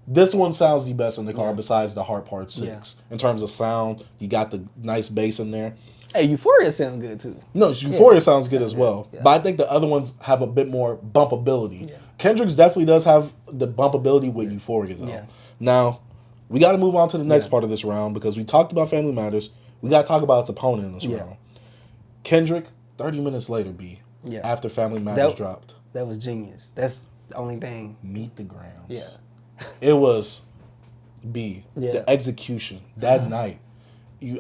This one sounds the best in the car besides the Heart Part 6. In terms of sound, you got the nice bass in there. Hey, Euphoria sounds good too. No, Euphoria sounds good as well. Yeah. But I think the other ones have a bit more bumpability. Yeah. Kendrick's definitely does have the bumpability with Euphoria though. Yeah. Now, we got to move on to the next part of this round because we talked about Family Matters. We got to talk about its opponent in this round. Kendrick, 30 minutes later, after Family Matters dropped. That was genius. That's the only thing. Meet the Grams. Yeah. It was the execution that night.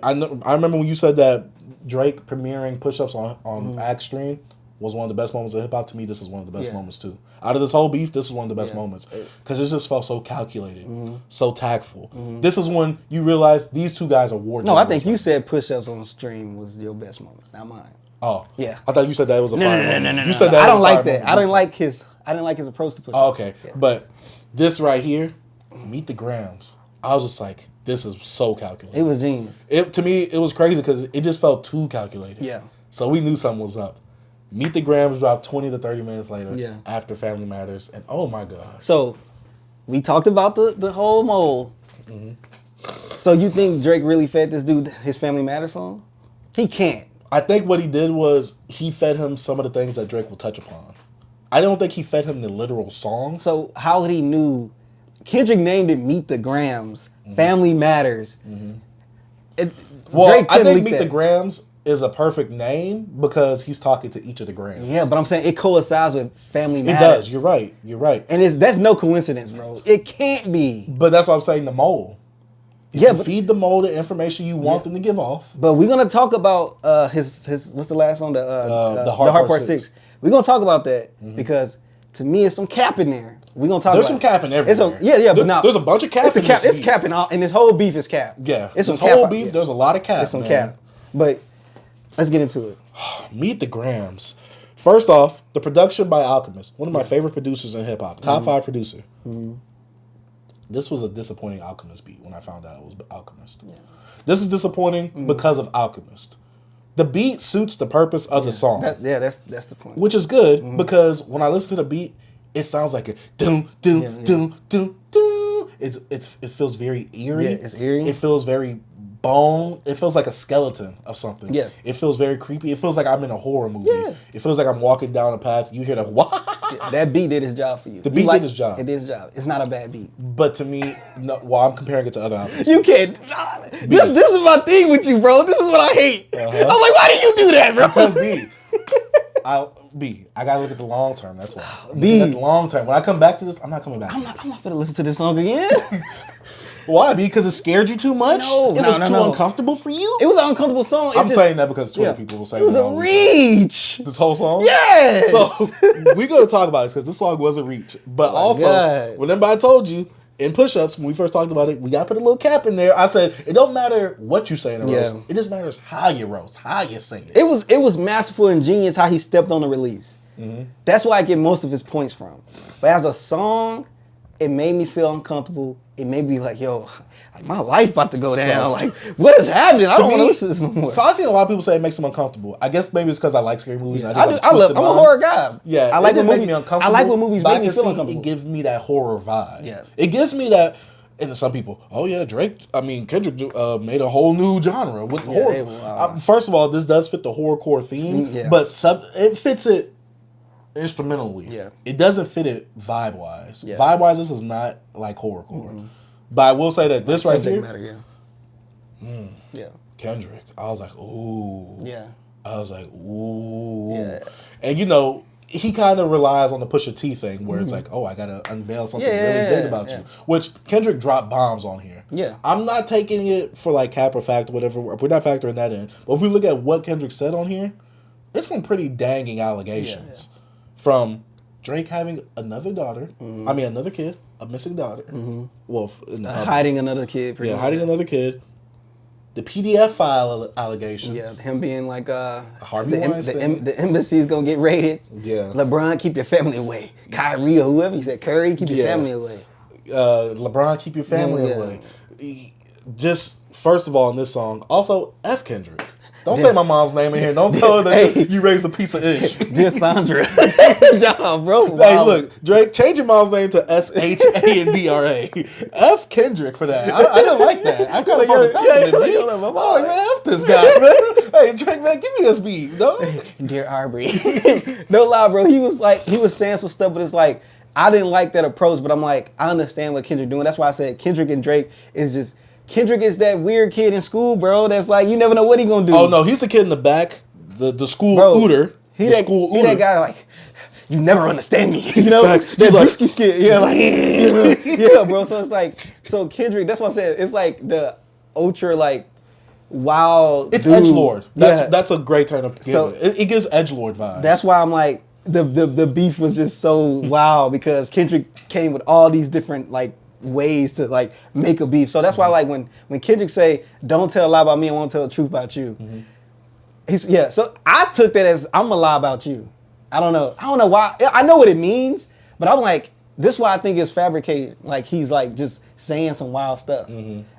I remember when you said that Drake premiering push-ups on Axe Stream was one of the best moments of hip-hop. To me, this is one of the best moments too. Out of this whole beef, this is one of the best moments because it just felt so calculated, so tactful. This is when you realize these two guys are war. No, I think you said push-ups on Stream was your best moment, not mine. Oh, yeah. I thought you said that was a fire moment. No. You said that. I don't like that. I didn't like his approach to push-ups. Oh, okay, but this right here, Meet the Grams. I was just like, this is so calculated. It was genius. To me, it was crazy because it just felt too calculated. Yeah. So we knew something was up. Meet the Grams dropped 20 to 30 minutes later after Family Matters. And oh my God. So we talked about the whole mole. So you think Drake really fed this dude his Family Matters song? He can't. I think what he did was he fed him some of the things that Drake will touch upon. I don't think he fed him the literal song. So how he knew... Kendrick named it Meet the Grams. Family Matters. Well, I think Meet the Grams is a perfect name because he's talking to each of the Grams. Yeah, but I'm saying it coincides with Family Matters. It does. You're right. You're right. And that's no coincidence, bro. It can't be. But that's what I'm saying, the mole. But feed the mole the information you want them to give off. But we're going to talk about his what's the last song? The Heart Part 6. We're going to talk about that because to me it's some cap in there. We're gonna talk. There's some capping everywhere. But now there's a bunch of cap. It's capping all, and this whole beef is cap. Yeah, it's this whole beef. There's a lot of cap. It's some cap. But let's get into it. Meet the Grams. First off, the production by Alchemist, one of my favorite producers in hip hop, top 5 producer. This was a disappointing Alchemist beat when I found out it was Alchemist. Yeah. This is disappointing because of Alchemist. The beat suits the purpose of the song. That's the point. Which is good because when I listen to the beat, it sounds like a doom, doom, doom, doom, doom. It feels very eerie. Yeah, it's eerie. It feels very bone. It feels like a skeleton of something. Yeah. It feels very creepy. It feels like I'm in a horror movie. Yeah. It feels like I'm walking down a path. You hear the that beat did his job for you. The beat did his job. It did his job. It's not a bad beat. But to me, I'm comparing it to other albums. You can't. This is my thing with you, bro. This is what I hate. I'm like, why do you do that, bro? Because I gotta look at the long term. That's why. At the long term. When I come back to this, I'm not coming back to this. I'm not gonna listen to this song again. Why? Because it scared you too much? It was too uncomfortable for you? It was an uncomfortable song. I'm saying that because Twitter people will say it was a reach. This whole song? Yes. So we're going to talk about it because this song was a reach. But remember I told you in push-ups, when we first talked about it, we got to put a little cap in there. I said, it don't matter what you say in a roast. It just matters how you roast, how you say it. It was masterful and genius how he stepped on the release. That's where I get most of his points from. But as a song, it made me feel uncomfortable. It made me like, yo, my life about to go down. Like, what is happening? I don't want to listen to this no more. So I've seen a lot of people say it makes them uncomfortable. I guess maybe it's because I like scary movies. Yeah, I'm a horror guy. Yeah, I like when movies make me uncomfortable. I like when movies make me feel uncomfortable. It gives me that horror vibe. Yeah, it gives me that. And some people, Kendrick made a whole new genre with horror. First of all, this does fit the horrorcore theme, but it fits it instrumentally. Yeah, it doesn't fit it vibe wise. Yeah. Vibe wise, this is not like horrorcore. But I will say that this right here, Kendrick. I was like, ooh. Yeah. I was like, ooh. Yeah. And he kind of relies on the Pusha T thing where it's like, oh, I gotta unveil something really big about you. Which Kendrick dropped bombs on here. Yeah. I'm not taking it for like cap or fact or whatever. We're not factoring that in. But if we look at what Kendrick said on here, it's some pretty danging allegations. From Drake having another daughter, another kid, a missing daughter. Well, hiding another kid. Hiding another kid. The PDF file allegations. Yeah, him being like, Harvey Weinstein. the embassy's gonna get raided. Yeah. LeBron, keep your family away. Kyrie or whoever you said, Curry, keep your family away. LeBron, keep your family away. Just, first of all, in this song, also, F Kendrick. Don't say my mom's name in here. Don't tell her that you raised a piece of ish. Dear Sandra. John, bro. Wow. Hey, look, Drake, change your mom's name to SHANDRA. F Kendrick for that. I didn't like that. I kind of felt attacked. I'm like, man, F this guy, man. Hey, Drake, man, give me this beat, dog. Dear Aubrey. No lie, bro. He was saying some stuff, but it's like, I didn't like that approach, but I'm like, I understand what Kendrick doing. That's why I said Kendrick and Drake is just... Kendrick is that weird kid in school, bro. That's like, you never know what he gonna do. Oh, no, he's the kid in the back, the school ooter. He that guy like, you never understand me. You know? That Drewski skit. Yeah, like, yeah, bro. So it's like, so Kendrick, that's what I'm saying. It's like the ultra, like, wild It's dude. edgelord. That's a great term to give it. It gives edgelord vibes. That's why I'm like, the beef was just so wild because Kendrick came with all these different, like, ways to like make a beef. So that's why like when Kendrick say, don't tell a lie about me, I won't tell the truth about you. So I took that as I'm gonna lie about you. I don't know why. I know what it means, but I'm like, this is why I think it's fabricated. Like he's like just saying some wild stuff.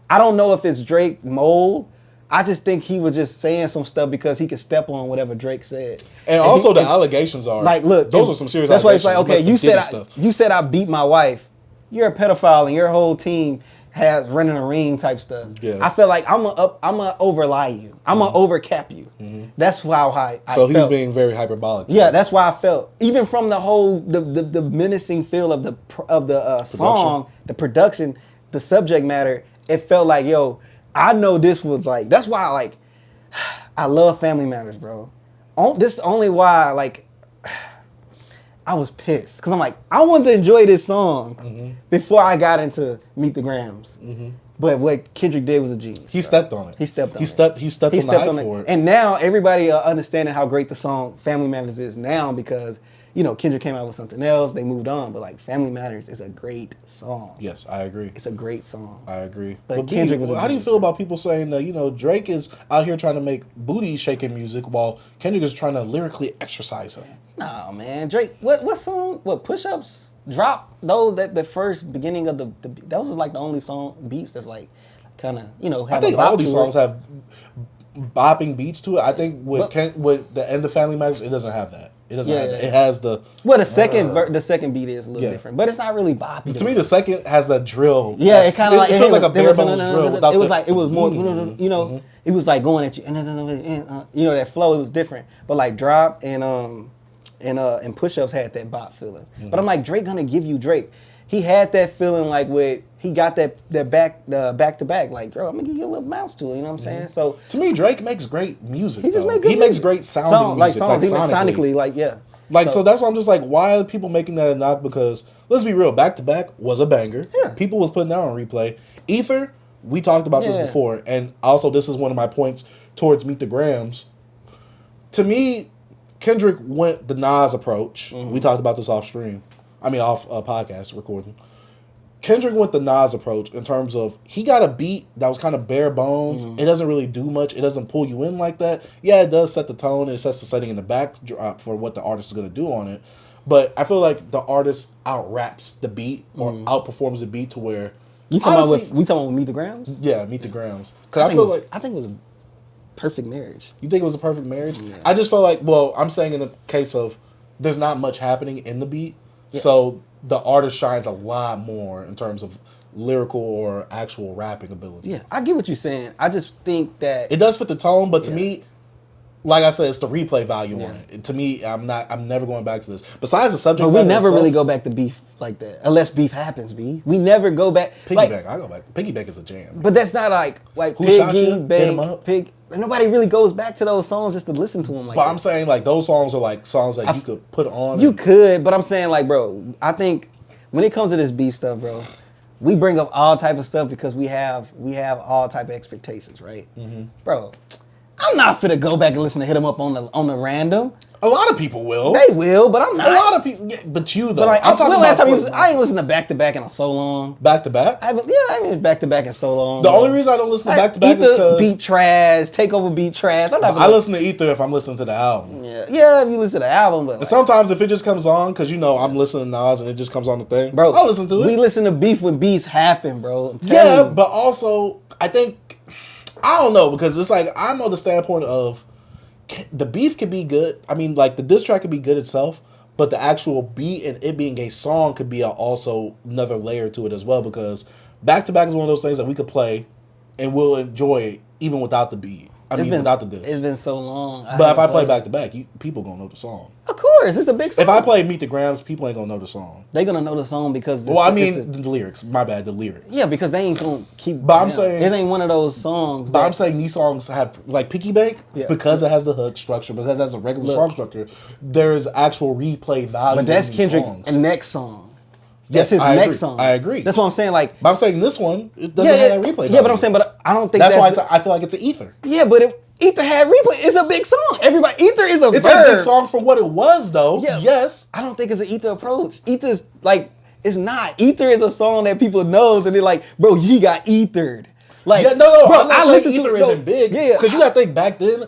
I don't know if it's Drake mold. I just think he was just saying some stuff because he could step on whatever Drake said. And also the allegations are like, look, those are some serious allegations. That's why it's like, okay, you said I beat my wife. You're a pedophile and your whole team has running a ring type stuff. Yeah. I feel like I'm gonna overlie you. I'm gonna overcap you. That's how I So felt. He's being very hyperbolic. Yeah, that's why I felt. Even from the whole the menacing feel of the song, the production, the subject matter, it felt like, yo, I know this was like, that's why I love Family Matters, bro. This is only why I was pissed because I'm like, I wanted to enjoy this song before I got into Meet the Grams. But what Kendrick did was a genius. He stepped on it. He stepped on the hype for it. And now everybody understanding how great the song Family Matters is now because, you know, Kendrick came out with something else. They moved on. But like Family Matters is a great song. Yes, I agree. It's a great song. I agree. But Kendrick was how do you feel about people saying that, you know, Drake is out here trying to make booty shaking music while Kendrick is trying to lyrically exercise him? No, man. Drake, what song, Push-Ups drop? Though that the first beginning of the those are like the only song beats that's like kind of, you know, have I think all these songs have bopping beats to it. I think with the end of Family Matters, it doesn't have that. It doesn't have that. It has the... Well, the second beat is a little different, but it's not really boppy. To me, the second has that drill. Yeah, it kind of like... It feels like a bare bones drill. It was like, it was more, you know, it was like going at you, you know, that flow, it was different. But like Drop and Push-Ups had that bop feeling. But I'm like, Drake gonna give you Drake. He had that feeling like he got that back to back. Like, girl, I'm gonna give you a little bounce to it. You know what I'm saying? So to me, Drake makes great music. He just makes great sounding music, songs. He makes sonically, so that's why I'm just like, why are people making that a knock? Because let's be real, Back to Back was a banger. Yeah. People was putting that on replay. Ether, we talked about this before, and also this is one of my points towards Meet the Grams. To me, Kendrick went the Nas approach. We talked about this off podcast recording. Kendrick went the Nas approach in terms of he got a beat that was kind of bare bones. It doesn't really do much. It doesn't pull you in like that. Yeah, it does set the tone. It sets the setting in the backdrop for what the artist is going to do on it. But I feel like the artist out-raps the beat or outperforms the beat to where... We talking about Meet the Grams? Yeah, Meet the Grams. I think it was a perfect marriage. You think it was a perfect marriage? Yeah. I just felt like, well, I'm saying in the case of there's not much happening in the beat. Yeah. So the artist shines a lot more in terms of lyrical or actual rapping ability. Yeah, I get what you're saying. I just think that... It does fit the tone, but to me, like I said, it's the replay value on it. To me, I'm never going back to this. Besides the subject But matter we never itself, really go back to beef like that. Unless beef happens, B. We never go back. Piggyback, I go back. Piggyback is a jam. But that's not like Who Shot You? Hit 'Em Bang, Up. Pig. Nobody really goes back to those songs just to listen to them like But that. I'm saying like those songs are like songs that you could put on. You could, but I'm saying like, bro, I think when it comes to this beef stuff, bro, we bring up all type of stuff because we have all type of expectations, right? Mm-hmm. Bro, I'm not finna go back and listen to Hit 'Em Up on the random. A lot of people will. They will, but I'm not. A lot of people, yeah, but you though. But like, I'm talking when last about time I ain't listened to back to back in so long. Back to back. I haven't back to back in so long. The only reason I don't listen to back to back is because beat trash, Takeover beat trash. I listen to Ether if I'm listening to the album. Yeah, if you listen to the album, but and sometimes if it just comes on, because I'm listening to Nas and it just comes on the thing, bro, I'll listen to it. We listen to beef when beats happen, bro. Yeah, but also I think I don't know because it's like I'm on the standpoint of the beef could be good. I mean, like the diss track could be good itself, but the actual beat and it being a song could be also another layer to it as well. Because back to back is one of those things that we could play and we'll enjoy it even without the beat. Without the diss. It's been so long. But if I play back to back, people gonna know the song. Of course, it's a big song. If I play Meet the Grams, people ain't gonna know the song. They gonna know the song because. The lyrics. My bad, the lyrics. Yeah, because they ain't gonna keep. But I'm saying it ain't one of those songs. But I'm saying these songs have like Picky Bank because it has the hook structure, because it has a regular song structure. There's actual replay value. But that's Kendrick's next song. That's his next song. I agree. That's what I'm saying. Like, but I'm saying this one, it doesn't have that replay value. Yeah, but I'm saying, but I don't think that's why I feel like it's an Ether. Yeah, but Ether had replay. It's a big song. Everybody, Ether is a. It's a big song for what it was, though. Yeah, yes. I don't think it's an Ether approach. Ether's like it's not. Ether is a song that people knows, and they're like, bro, he got ethered. Like, yeah, no, bro, I'm not saying Ether isn't big. Yeah, because you got to think back then.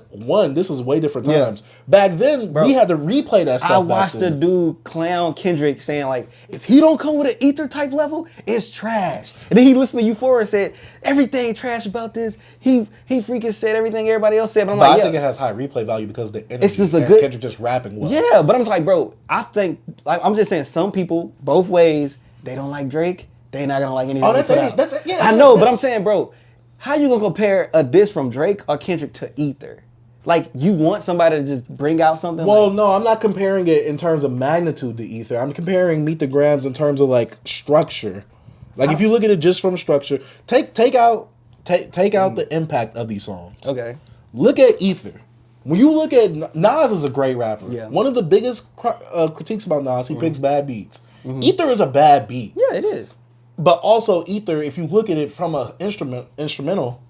This is way different times. Yeah. Back then, bro, we had to replay that stuff. I watched the dude clown Kendrick saying like, if he don't come with an Ether type level, it's trash. And then he listened to Euphoria and said everything trash about this. He freaking said everything everybody else said. But I'm like, I think it has high replay value because the energy. It's just a good Kendrick just rapping well. Yeah, but I'm like, bro, I think like I'm just saying some people both ways they don't like Drake. They not gonna like anything. Oh, that's it. Yeah, I know, but I'm saying, bro. How you gonna compare a diss from Drake or Kendrick to Ether? Like, you want somebody to just bring out something? Well, like, no, I'm not comparing it in terms of magnitude to Ether. I'm comparing Meet the Grams in terms of like structure. Like, if you look at it just from structure, take out the impact of these songs. Okay. Look at Ether. When you look at Nas is a great rapper. Yeah. One of the biggest critiques about Nas, he picks bad beats. Ether is a bad beat. Yeah, it is. But also Ether, if you look at it from an instrumental,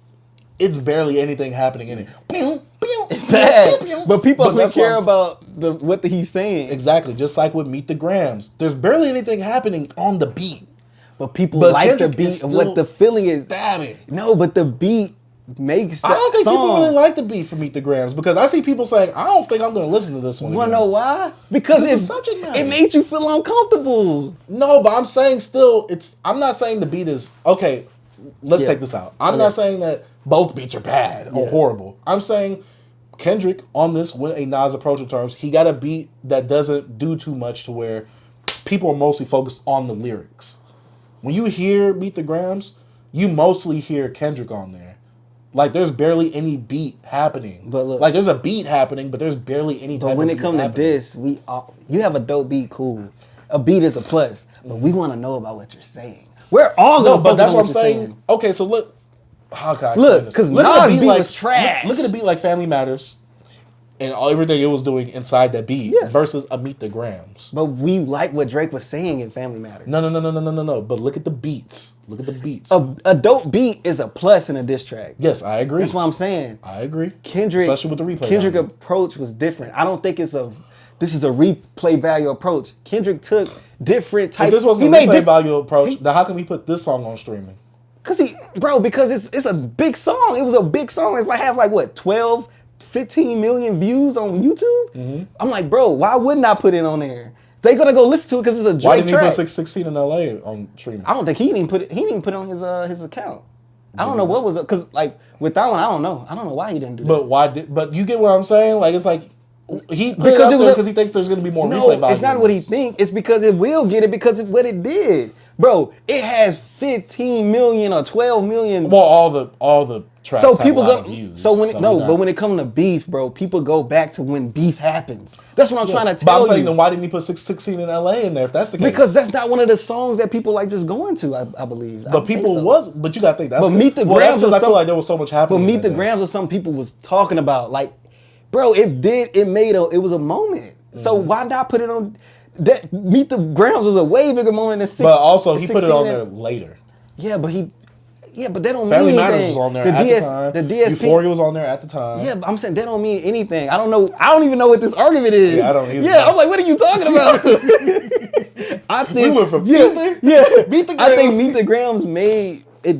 it's barely anything happening in it. It's bad. But people only care about what he's saying. Exactly. Just like with Meet the Grams. There's barely anything happening on the beat. But people like the beat and what the feeling is. Stabbing. No, but the beat makes I don't think people really like the beat for Meet the Grams because I see people saying, I don't think I'm going to listen to this one. You want to know why? Because it made you feel uncomfortable. No, but I'm saying still, I'm not saying the beat is, okay, let's take this out. I'm not saying that both beats are bad or horrible. I'm saying Kendrick on this, with a Nas approach in terms, he got a beat that doesn't do too much to where people are mostly focused on the lyrics. When you hear Meet the Grams, you mostly hear Kendrick on there. Like, there's barely any beat happening. But look, like, there's a beat happening, but there's barely any type of beat happening. But when it comes to this, you have a dope beat, cool. A beat is a plus, but we want to know about what you're saying. We're all going to focus on what you're saying. Okay, so look. How can I look, because Nas' beat was trash. Look at a beat like Family Matters and everything it was doing inside that beat versus a Meet the Grams. But we like what Drake was saying in Family Matters. No. But look at the beats. Look at the beats. A dope beat is a plus in a diss track. Yes, I agree. That's what I'm saying. I agree. Kendrick, especially with the replay. Kendrick approach was different. I don't think this is a replay value approach. Kendrick took different types. If this wasn't a replay value approach, then how can we put this song on streaming? Because it's a big song. It was a big song. It's like have like what 12, 15 million views on YouTube. Mm-hmm. I'm like, bro, why wouldn't I put it on there? They gonna go listen to it because it's a Drake track. Why didn't he put 616 in LA on streaming? I don't think he didn't put it. He didn't put it on his account. I don't know what was it because like with that one, I don't know. I don't know why he didn't do that. But why did? But you get what I'm saying? Like it's like he put it out there because he thinks there's gonna be more replay value. No, it's not what he thinks. It's because it will get it because of what it did. bro, it has 15 million or 12 million. Well, all the tracks So have people a lot go. of views. So when we're not- when it comes to beef, bro, people go back to when beef happens. That's what I'm trying to But tell I'm saying, you. then why didn't he put 616 in LA in there if that's the case? Because that's not one of the songs that people like just going to. I believe. But people was, but you gotta think that's. But Meet the that's Grams because was I feel some- like there was so much happening. But Meet in the that day. Grams was something people was talking about. Like, bro, it was a moment. So why not put it on? That Meet the Grams was a way bigger moment than 6. But also, he put it 16 on and- there later. Yeah, but that don't Family mean Matters anything. was on there the at DS, the time. The DSP. Euphoria was on there at the time. Yeah, but I'm saying that don't mean anything. I don't know. I don't even know what this argument is. Yeah, I don't either. Yeah, I'm like, what are you talking about? I think We went from yeah, Meet the I think Grams. Meet the Grams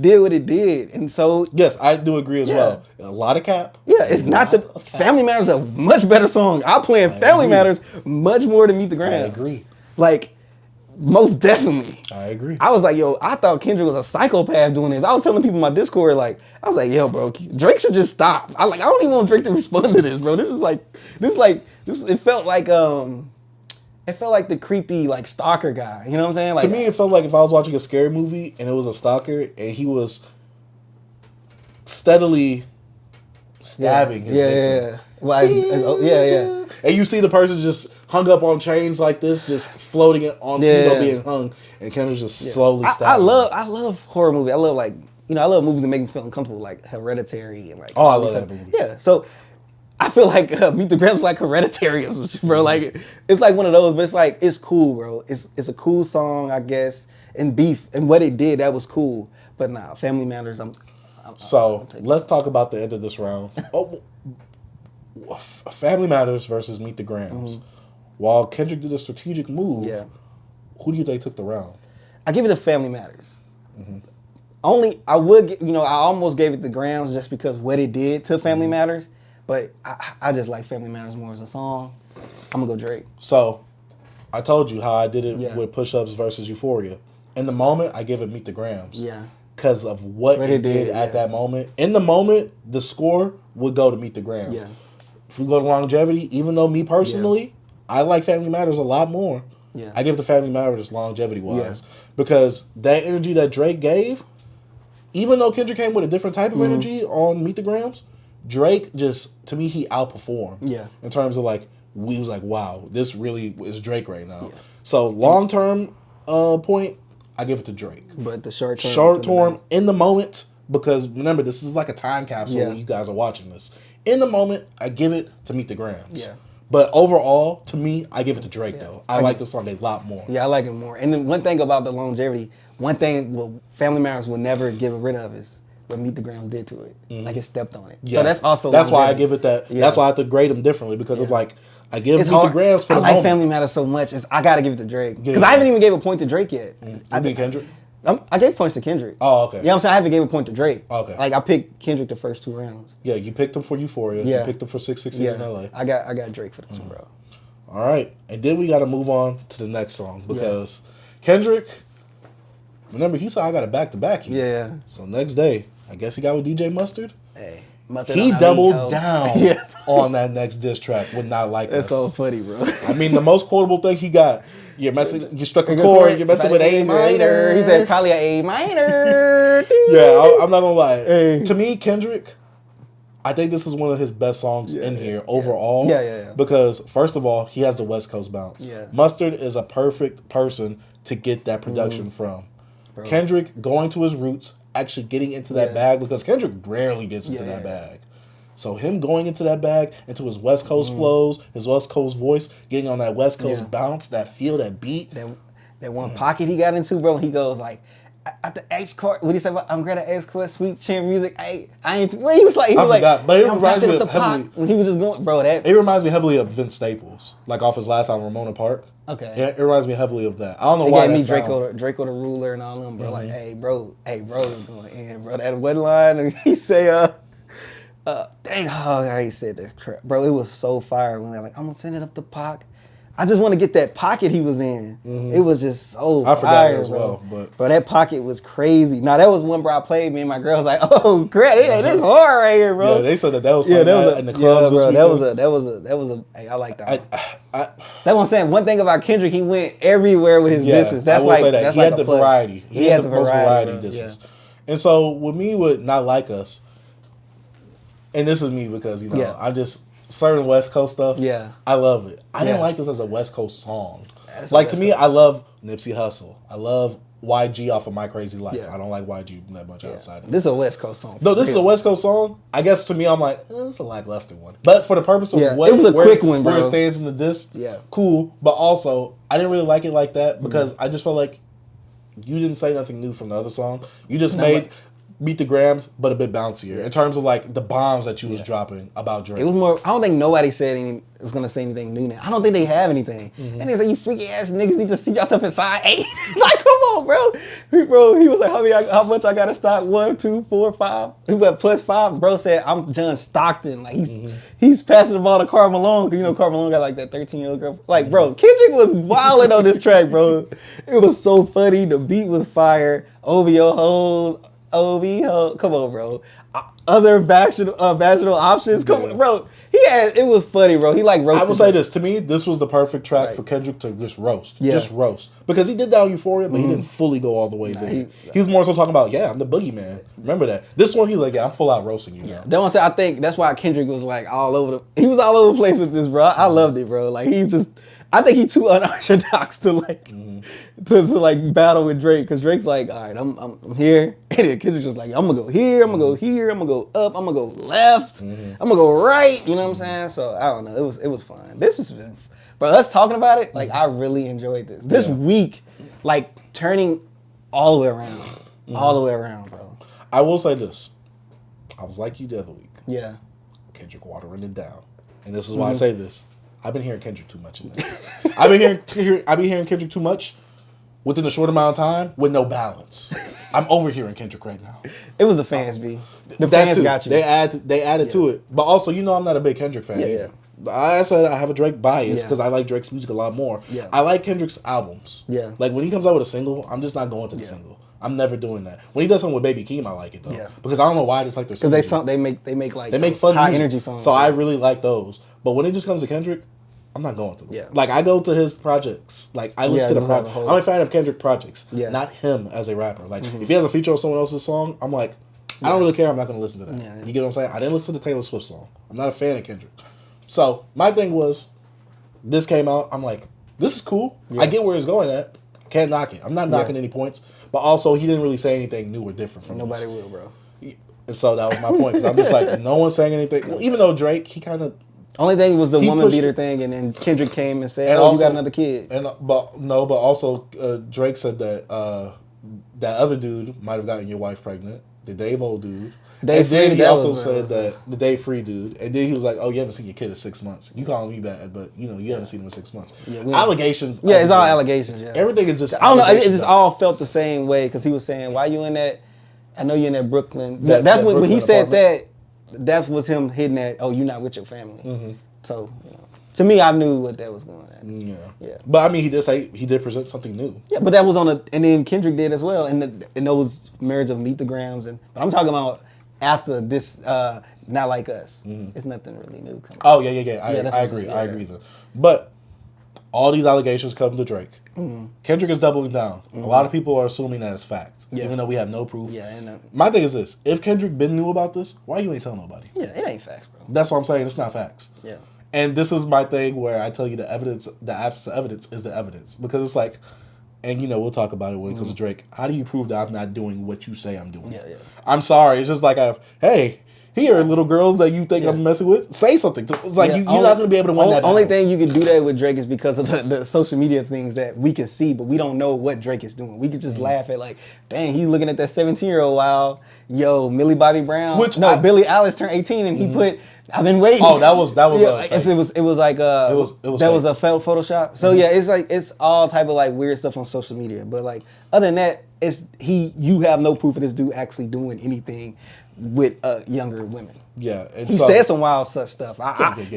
did what it did, and so Yes, I do agree as well. A lot of cap. yeah, it's not the lot of cap. Family Matters is a much better song. I play in Family agree. Matters much more than Meet the Grams. agree. Like, most definitely. I agree. I was like, yo, I thought Kendrick was a psychopath doing this. I was telling people in my Discord, like, I was like, yo, bro, Drake should just stop. I don't even want Drake to respond to this, bro. It felt like the creepy, like, stalker guy. You know what I'm saying? Like, To me, it felt like if I was watching a scary movie and it was a stalker and he was steadily stabbing his victim. yeah. Well, yeah. And you see the person just hung up on chains like this, just floating on, being hung, and Kendrick's just slowly stabbing. I love horror movies. I love I love movies that make me feel uncomfortable, like Hereditary and like. Oh, I love that movie. Yeah, so I feel like Meet the Grams is like Hereditary, bro. Like it's like one of those, but it's like it's cool, bro. It's a cool song, I guess. And Beef and what it did, that was cool. But nah, Family Matters. So let's talk about the end of this round. Family Matters versus Meet the Grams. Mm-hmm. While Kendrick did a strategic move, Yeah. who do you think took the round? I give it to Family Matters. Only I would, I almost gave it the Grams just because what it did to Family Matters. But I just like Family Matters more as a song. I'm gonna go Drake. So, I told you how I did it Yeah. with Push Ups versus Euphoria. In the moment, I give it Meet the Grams. Yeah. Because of what it did at that moment. In the moment, the score would go to Meet the Grams. Yeah. If we go to longevity, even though me personally, I like Family Matters a lot more. Yeah. I give the Family Matters longevity-wise. Because that energy that Drake gave, even though Kendrick came with a different type of energy on Meet the Grams, Drake just, to me, he outperformed. Yeah. In terms of like, we was like, wow, this really is Drake right now. Yeah. So long-term point, I give it to Drake. But the short term. Short term, in the moment, because remember, this is like a time capsule Yeah. when you guys are watching this. In the moment, I give it to Meet the Grams. Yeah. But overall, to me, I give it to Drake, though. I like this song a lot more. Yeah, I like it more. And then one thing about the longevity, Family Matters will never get rid of is what Meet the Grams did to it. Like it stepped on it. Yeah. So that's also That's why I longevity. give it that. Yeah. That's why I have to grade them differently, because it's like, I give It's Meet the hard. Grams for I the like moment. Family Matters so much. I gotta give it to Drake because Yeah. I haven't even gave a point to Drake yet. I think Kendrick? I gave points to Kendrick. Oh, okay. You know what I'm saying? I haven't gave a point to Drake. Okay. Like I picked Kendrick the first 2 rounds. Yeah, you picked them for Euphoria. Yeah. You picked them for 616 in LA. I got Drake for this one, bro. All right. And then we got to move on to the next song because Kendrick, remember, he said I got a back-to-back here. Yeah. So next day, I guess he got with DJ Mustard. Hey, Mustard He on the doubled lead, ho. down Yeah. on that next diss track with Not Like That's Us. so funny, bro. I mean, the most quotable thing he got, you struck a chord, you're messing with A minor. He said probably a A minor. Yeah, I'm not gonna lie. Hey. To me, Kendrick, I think this is one of his best songs in here overall. Yeah. Because first of all, he has the West Coast bounce. Yeah. Mustard is a perfect person to get that production from. Kendrick going to his roots, actually getting into that bag, because Kendrick rarely gets into that bag. So him going into that bag, into his West Coast flows, his West Coast voice, getting on that West Coast bounce, that feel, that beat. That one pocket he got into, bro. He goes like, at the X court. What he say about I'm great at X court, sweet chin music. I ain't. Well, he was like, forgot, but it I'm reminds passing me up the of heavily- pot when he was just going, bro. That It reminds me heavily of Vince Staples, like off his last album, Ramona Park. Okay. Yeah, it reminds me heavily of that. I don't know they why. gave me that Draco the ruler and all them, bro. Like, hey, bro, going in, bro. That one line, and he say, dang, how he said that crap, bro. It was so fire when they're like, I'm gonna send it up the pot. I just want to get that pocket he was in. It was just so I forgot fire, it as bro. well, but Bro, that pocket was crazy. Now that was one bro I played. Me and my girl was like, "Oh, crap, this hard right here, bro." yeah, they said that was playing in the clubs this weekend. That was a. Hey, I like that. That's what I'm saying. One thing about Kendrick, he went everywhere with his disses. That's I will like say that. that's He like had a the plus. variety. He had the most variety bro. disses. And so with me, with Not Like Us, and this is me because I'm just certain West Coast stuff. Yeah, I love it. I didn't like this as a West Coast song. That's like to me, I love Nipsey Hussle. I love YG off of My Crazy Life. Yeah. I don't like YG that much outside. This is a West Coast song. No, this is a West Coast song. I guess to me, I'm like, this is a lackluster one. But for the purpose of it was a quick one, bro. Where it stands in the disc, cool. But also, I didn't really like it like that because I just felt like you didn't say nothing new from the other song. You just made Beat the Grams, but a bit bouncier in terms of like the bombs that you was dropping about Drake. It was more. I don't think nobody was gonna say anything new now. I don't think they have anything. And they say you freaky ass niggas need to see yourself inside 8. Like, come on, bro. He was like, how much I gotta stock? 1, 2, 4, 5. He went +5. Bro said I'm John Stockton. Like he's passing the ball to Karl Malone. Cause Karl Malone got like that 13-year-old girl. Like, bro, Kendrick was wilding on this track, bro. It was so funny. The beat was fire. OVO hold. Come on, bro. Other vaginal options. Come on, bro. It was funny, bro. He like roasted. I will say this. To me, this was the perfect track for Kendrick to just roast. Yeah. Just roast. Because he did that on Euphoria, but he didn't fully go all the way there. He was more so talking about, I'm the boogeyman. Remember that. This one, he's like, I'm full out roasting you now. That one said, I think that's why Kendrick was like all over he was all over the place with this, bro. I loved it, bro. Like I think he too unorthodox to like to like battle with Drake, because Drake's like, all right, I'm here, and then Kendrick's just like, I'm gonna go here, I'm gonna go here, I'm gonna go up, I'm gonna go left, I'm gonna go right. You know what I'm saying? So I don't know. It was fun. This is, bro. Us talking about it, like I really enjoyed this. This week, like turning all the way around, bro. I will say this. I was like you the other week. Yeah. Kendrick watering it down, and this is why I say this. I've been hearing Kendrick too much in this. I've been hearing Kendrick too much within a short amount of time with no balance. I'm overhearing Kendrick right now. It was the fans, B. The fans got you. They added to it. But also, I'm not a big Kendrick fan either. I said I have a Drake bias because I like Drake's music a lot more. Yeah. I like Kendrick's albums. Yeah. Like when he comes out with a single, I'm just not going to the single. I'm never doing that. When he does something with Baby Keem, I like it though. Yeah. Because I don't know why I just like their songs. Because they make fun high music. energy songs. So I really like those. But when it just comes to Kendrick, I'm not going to them. Yeah. Like I go to his projects. Like I listen to the project. I'm a fan of Kendrick projects. Yeah. Not him as a rapper. Like if he has a feature on someone else's song, I'm like, I don't really care. I'm not going to listen to that. Yeah. You get what I'm saying? I didn't listen to Taylor Swift's song. I'm not a fan of Kendrick. So my thing was, this came out. I'm like, this is cool. Yeah. I get where it's going at. I can't knock it. I'm not knocking any points. But also, he didn't really say anything new or different from Nobody will, bro. And so that was my point. Because I'm just like, no one's saying anything. Well, even though Drake, he kind of... Only thing was the woman beater thing, and then Kendrick came and said, you got another kid. But also Drake said that that other dude might have gotten your wife pregnant. The Dave-O dude. Then he also said that the Dave Free dude, and then he was like, "Oh, you haven't seen your kid in 6 months. You calling me bad, but you haven't seen him in 6 months." Yeah, allegations. Yeah, it's all allegations. Yeah. Everything is just. I don't know. It just all felt the same way because he was saying, "Why you in that? I know you're in that Brooklyn." That's when he said that. That was him hitting that. Oh, you're not with your family. Mm-hmm. So to me, I knew what that was going at. Yeah. But I mean, he did present something new. Yeah, but that was and then Kendrick did as well, and those marriage of Meet the Grams, but I'm talking about. After this, Not Like Us, it's nothing really new coming. Oh yeah. I agree. I agree though. But all these allegations come to Drake. Kendrick is doubling down. A lot of people are assuming that it's fact, even though we have no proof. Yeah. And my thing is this: if Kendrick been knew about this, why you ain't tell nobody? Yeah, it ain't facts, bro. That's what I'm saying. It's not facts. Yeah. And this is my thing where I tell you the evidence, the absence of evidence is the evidence, because it's like. And we'll talk about it when it comes to Drake. How do you prove that I'm not doing what you say I'm doing? Yeah. I'm sorry. It's just like hey, here are little girls that you think I'm messing with. Say something. It's like you're not going to be able to win that. Only thing you can do that with Drake is because of the social media things that we can see, but we don't know what Drake is doing. We can just laugh at like, dang, he looking at that 17-year-old while, Millie Bobby Brown. Billie Eilish turned 18 and he put. I've been waiting. Oh, that was. It was like that was a Photoshop. So it's like it's all type of like weird stuff on social media. But like other than that, you have no proof of this dude actually doing anything with younger women. Yeah, and he said some wild stuff.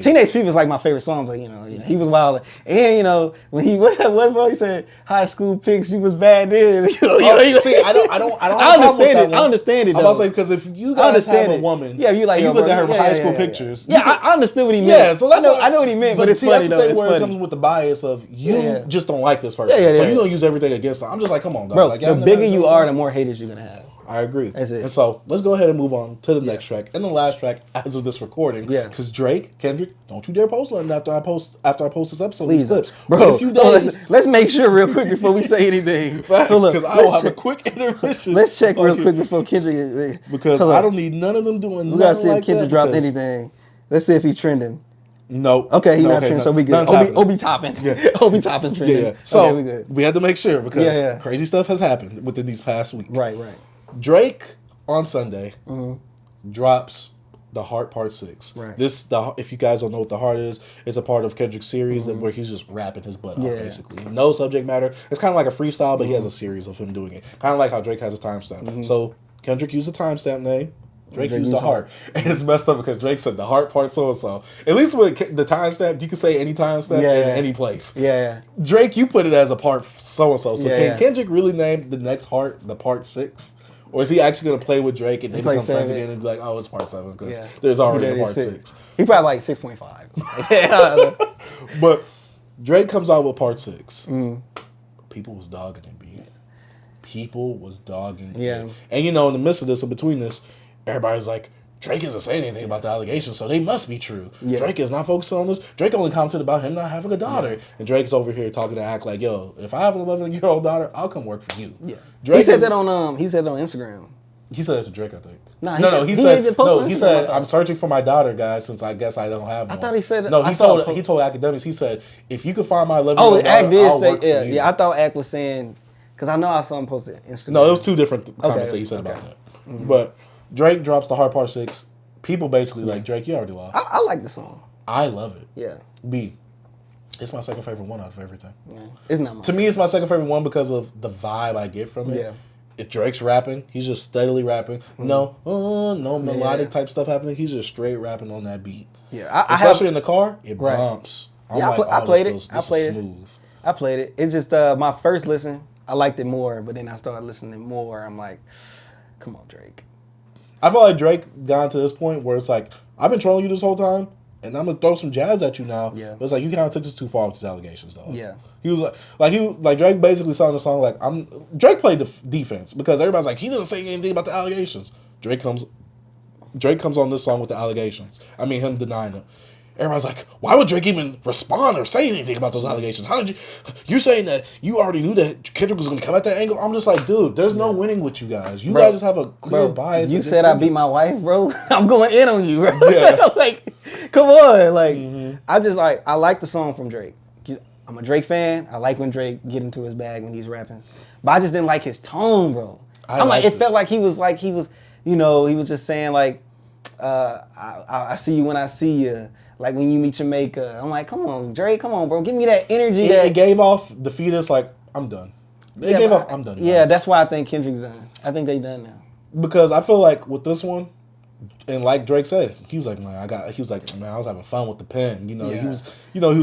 Teenage People is like my favorite song, but he was wild. And when he what bro, he said high school pics, you was bad then. See, I don't understand it. I understand it. I'm about to say because if you guys have a woman, you look at her high school pictures. Yeah, I understood what he meant. Yeah, so I know what he meant, but it's funny though. That's the thing where it comes with the bias of you just don't like this person, so you don't use everything against them. I'm just like, come on, dog. Bro, the bigger you are, the more haters you're gonna have. I agree. That's it. And so let's go ahead and move on to the next track and the last track as of this recording. Yeah. Because Kendrick, don't you dare post nothing after I post this episode. Please, these clips. bro. But if you don't, let's make sure real quick before we say anything. Because I will have a quick intermission. Let's check real quick before Kendrick. Because I don't need none of them doing. We gotta see if Kendrick dropped anything. Let's see if he's trending. No. Okay, he's not trending, so we good. Obi topping. Yeah. Obi topping trending. Yeah. So we had to make sure because crazy stuff has happened within these past weeks. Right. Drake on Sunday drops The Heart Part 6. Right. If you guys don't know what The Heart is, it's a part of Kendrick's series where he's just rapping his butt off, basically. No subject matter. It's kind of like a freestyle, but he has a series of him doing it. Kind of like how Drake has a timestamp. So Kendrick used a timestamp name. Drake used The Heart. And it's messed up because Drake said The Heart Part so-and-so. At least with the timestamp, you can say any timestamp in any place. Yeah. Drake, you put it as a part so-and-so. So can Kendrick really name the next Heart the Part 6? Or is he actually going to play with Drake and then become friends again and be like, oh, it's Part 7 because there's already a Part 6. He probably like 6.5. But Drake comes out with Part 6. People was dogging it, B. People was dogging it. And in the midst of this, in between this, everybody's like, Drake isn't saying anything about the allegations, so they must be true. Drake is not focusing on this. Drake only commented about him not having a daughter. And Drake's over here talking to act like, yo, if I have an 11-year-old daughter, I'll come work for you. Yeah. Drake he said that on Instagram. He said it to Drake, I think. He said, I'm searching for my daughter, guys, since I guess I don't have one. I thought he said no. He told academics. He said, if you could find my 11-year-old daughter, I'll work for you. Yeah. I thought Act was saying, because I know I saw him post it on Instagram. No, it was two different comments that he said about that. But Drake drops The Heart Part 6. People basically like, Drake, you already lost. I like the song. I love it. Yeah. B. It's my second favorite one out of everything. Yeah. It's not to me, it's my second favorite one because of the vibe I get from it. Yeah. If Drake's rapping, he's just steadily rapping. No melodic type stuff happening. He's just straight rapping on that beat. Yeah. Especially in the car, it bumps. I played it. Smooth. I played it. It's just my first listen, I liked it more, but then I started listening more. I'm like, come on, Drake. I feel like Drake got to this point where it's like, I've been trolling you this whole time, and I'm gonna throw some jabs at you now. Yeah. But it's like you kind of took this too far with these allegations, though. Yeah. He was like Drake basically sang the song like Drake played the defense because everybody's like he doesn't say anything about the allegations. Drake comes on this song with the allegations. I mean him denying it. Everybody's like, why would Drake even respond or say anything about those allegations? How did you're saying that you already knew that Kendrick was going to come at that angle? I'm just like, dude, there's no winning with you guys. You guys just have a clear bias. You said I beat my wife, bro. I'm going in on you, bro. Yeah. Like, come on. Like, I like the song from Drake. I'm a Drake fan. I like when Drake get into his bag when he's rapping. But I just didn't like his tone, bro. It felt like he was he was just saying like, I see you when I see you. Like when you meet your maker. I'm like, come on, Drake, come on, bro. Give me that energy. It gave off the fetus like, I'm done. I'm done. Yeah, that's why I think Kendrick's done. I think they done now. Because I feel like with this one, and like Drake said, he was like, man, I was having fun with the pen. He was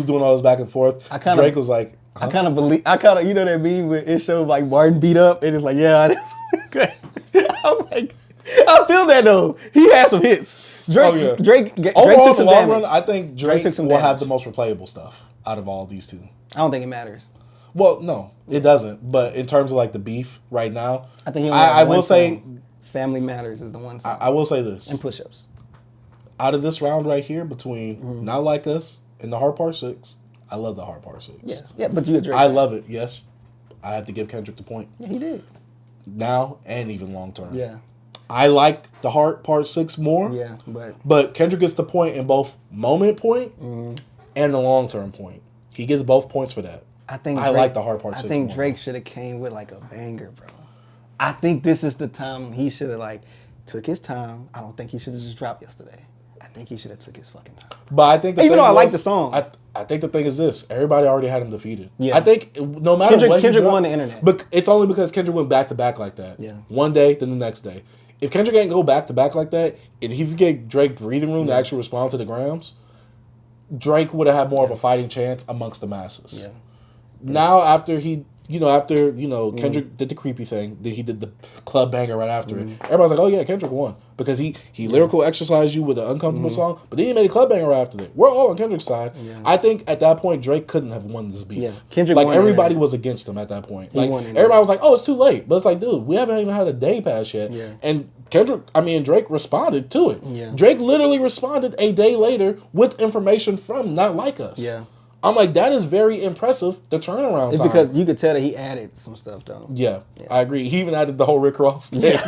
doing all this back and forth. Drake was like, huh? I kind of that meme where it showed like Martin beat up and it's like, yeah, I was like, I feel that though. He had some hits. Drake took some damage. Run, I think Drake will have the most replayable stuff out of all these two. I don't think it matters. Well, no, it doesn't. But in terms of like the beef right now, I think I will say Family Matters is the one song. I will say this. And Push-Ups. Out of this round right here between Not Like Us and The Heart Part 6, I love The Heart Part 6. Yeah, but you a Drake fan. I love it, yes. I have to give Kendrick the point. Yeah, he did. Now and even long term. Yeah. I like The Heart Part 6 more. Yeah, but Kendrick gets the point in both moment point and the long term point. He gets both points for that. I like The Heart Part 6 I think more. Drake should have came with like a banger, bro. I think this is the time he should have like took his time. I don't think he should have just dropped yesterday. I think he should have took his fucking time. But I think even though I like the song, I think the thing is this: everybody already had him defeated. Yeah. I think no matter Kendrick won the internet. But it's only because Kendrick went back to back like that. Yeah. One day, then the next day. if Kendrick ain't go back to back like that, and if you get Drake breathing room to actually respond to the grams, Drake would have had more of a fighting chance amongst the masses. Yeah. Now after Kendrick did the creepy thing, then he did the club banger right after it. Everybody's like, oh yeah, Kendrick won. Because he lyrical exercised you with an uncomfortable song, but then he made a club banger right after that. We're all on Kendrick's side. Yeah. I think at that point, Drake couldn't have won this beef. Yeah. Kendrick like won everybody was against him at that point. Like everybody was like, oh, it's too late. But it's like, dude, we haven't even had a day pass yet. Yeah. And Drake responded to it. Yeah. Drake literally responded a day later with information from Not Like Us. Yeah. I'm like, that is very impressive, the turnaround time. Because you could tell that he added some stuff, though. Yeah, I agree. He even added the whole Rick Ross thing. Yeah.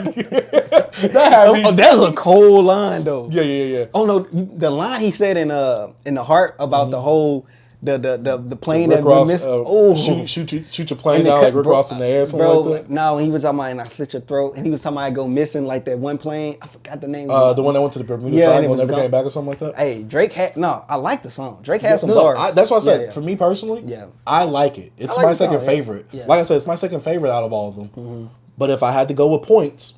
That's a cold line, though. Yeah. Oh, no, the line he said in the heart about the whole... The plane Rick that Ross, we missed. Shoot your plane down like Rick Ross in the air, something like that. No, he was talking about, and I slit your throat, and he was talking about I go missing like that one plane. I forgot the name. The one that went to the Bermuda Triangle and never came back or something like that. Hey, Drake had I like the song. Drake had some bars. That's what I said. For me personally, I like it. It's my second favorite. Yeah. Like I said, it's my second favorite out of all of them. Mm-hmm. But if I had to go with points,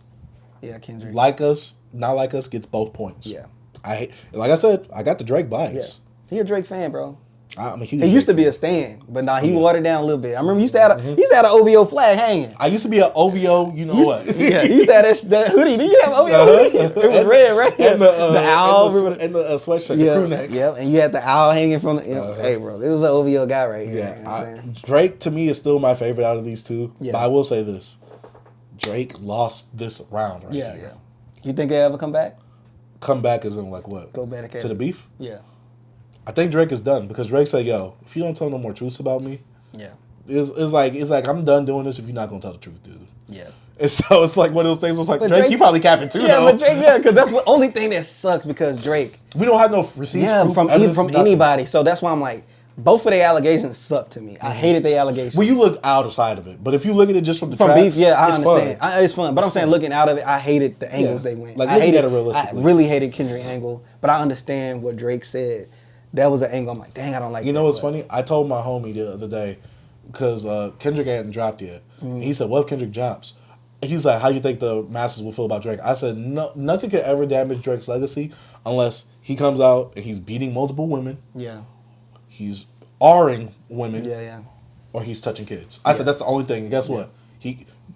Kendrick. Like Us, Not Like Us gets both points. Yeah. Like I said, I got the Drake bias. Yeah. He a Drake fan, bro. I'm a huge. He used to be a stan, but now he watered down a little bit. I remember he used to have an OVO flag hanging. I used to be an OVO, you know what? Yeah, he used to have that hoodie. Did you have OVO hoodie? It was red, right? And the owl, and the sweatshirt, the crew neck. Yeah, and you had the owl hanging from the. Hey, bro, it was an OVO guy right here. Yeah, you know Drake to me is still my favorite out of these two. Yeah. But I will say this: Drake lost this round right here. Yeah. You think they ever come back? Come back as in like what? Go back to the beef? Yeah. I think Drake is done because Drake said, "Yo, if you don't tell no more truths about me, it's like I'm done doing this if you're not gonna tell the truth, dude." Yeah. And so it's like one of those things. It's like Drake, you probably capping too. Yeah, but Drake, because that's the only thing that sucks because Drake. We don't have no receipts. Yeah, from anybody. So that's why I'm like, both of their allegations suck to me. I hated their allegations. Well, you look outside of it, but if you look at it just from the tracks, beef, I understand. It's fun, but I'm saying looking out of it, I hated the angles they went. Like I hated it realistically. I really hated Kendrick angle, but I understand what Drake said. That was an angle. I'm like, dang, I don't like. You know what's funny? I told my homie the other day because Kendrick hadn't dropped yet. Mm-hmm. He said, "What if Kendrick drops?" He's like, "How do you think the masses will feel about Drake?" I said, "No, nothing could ever damage Drake's legacy unless he comes out and he's beating multiple women. Yeah, he's R-ing women. Yeah, or he's touching kids." I said, "That's the only thing." And guess what?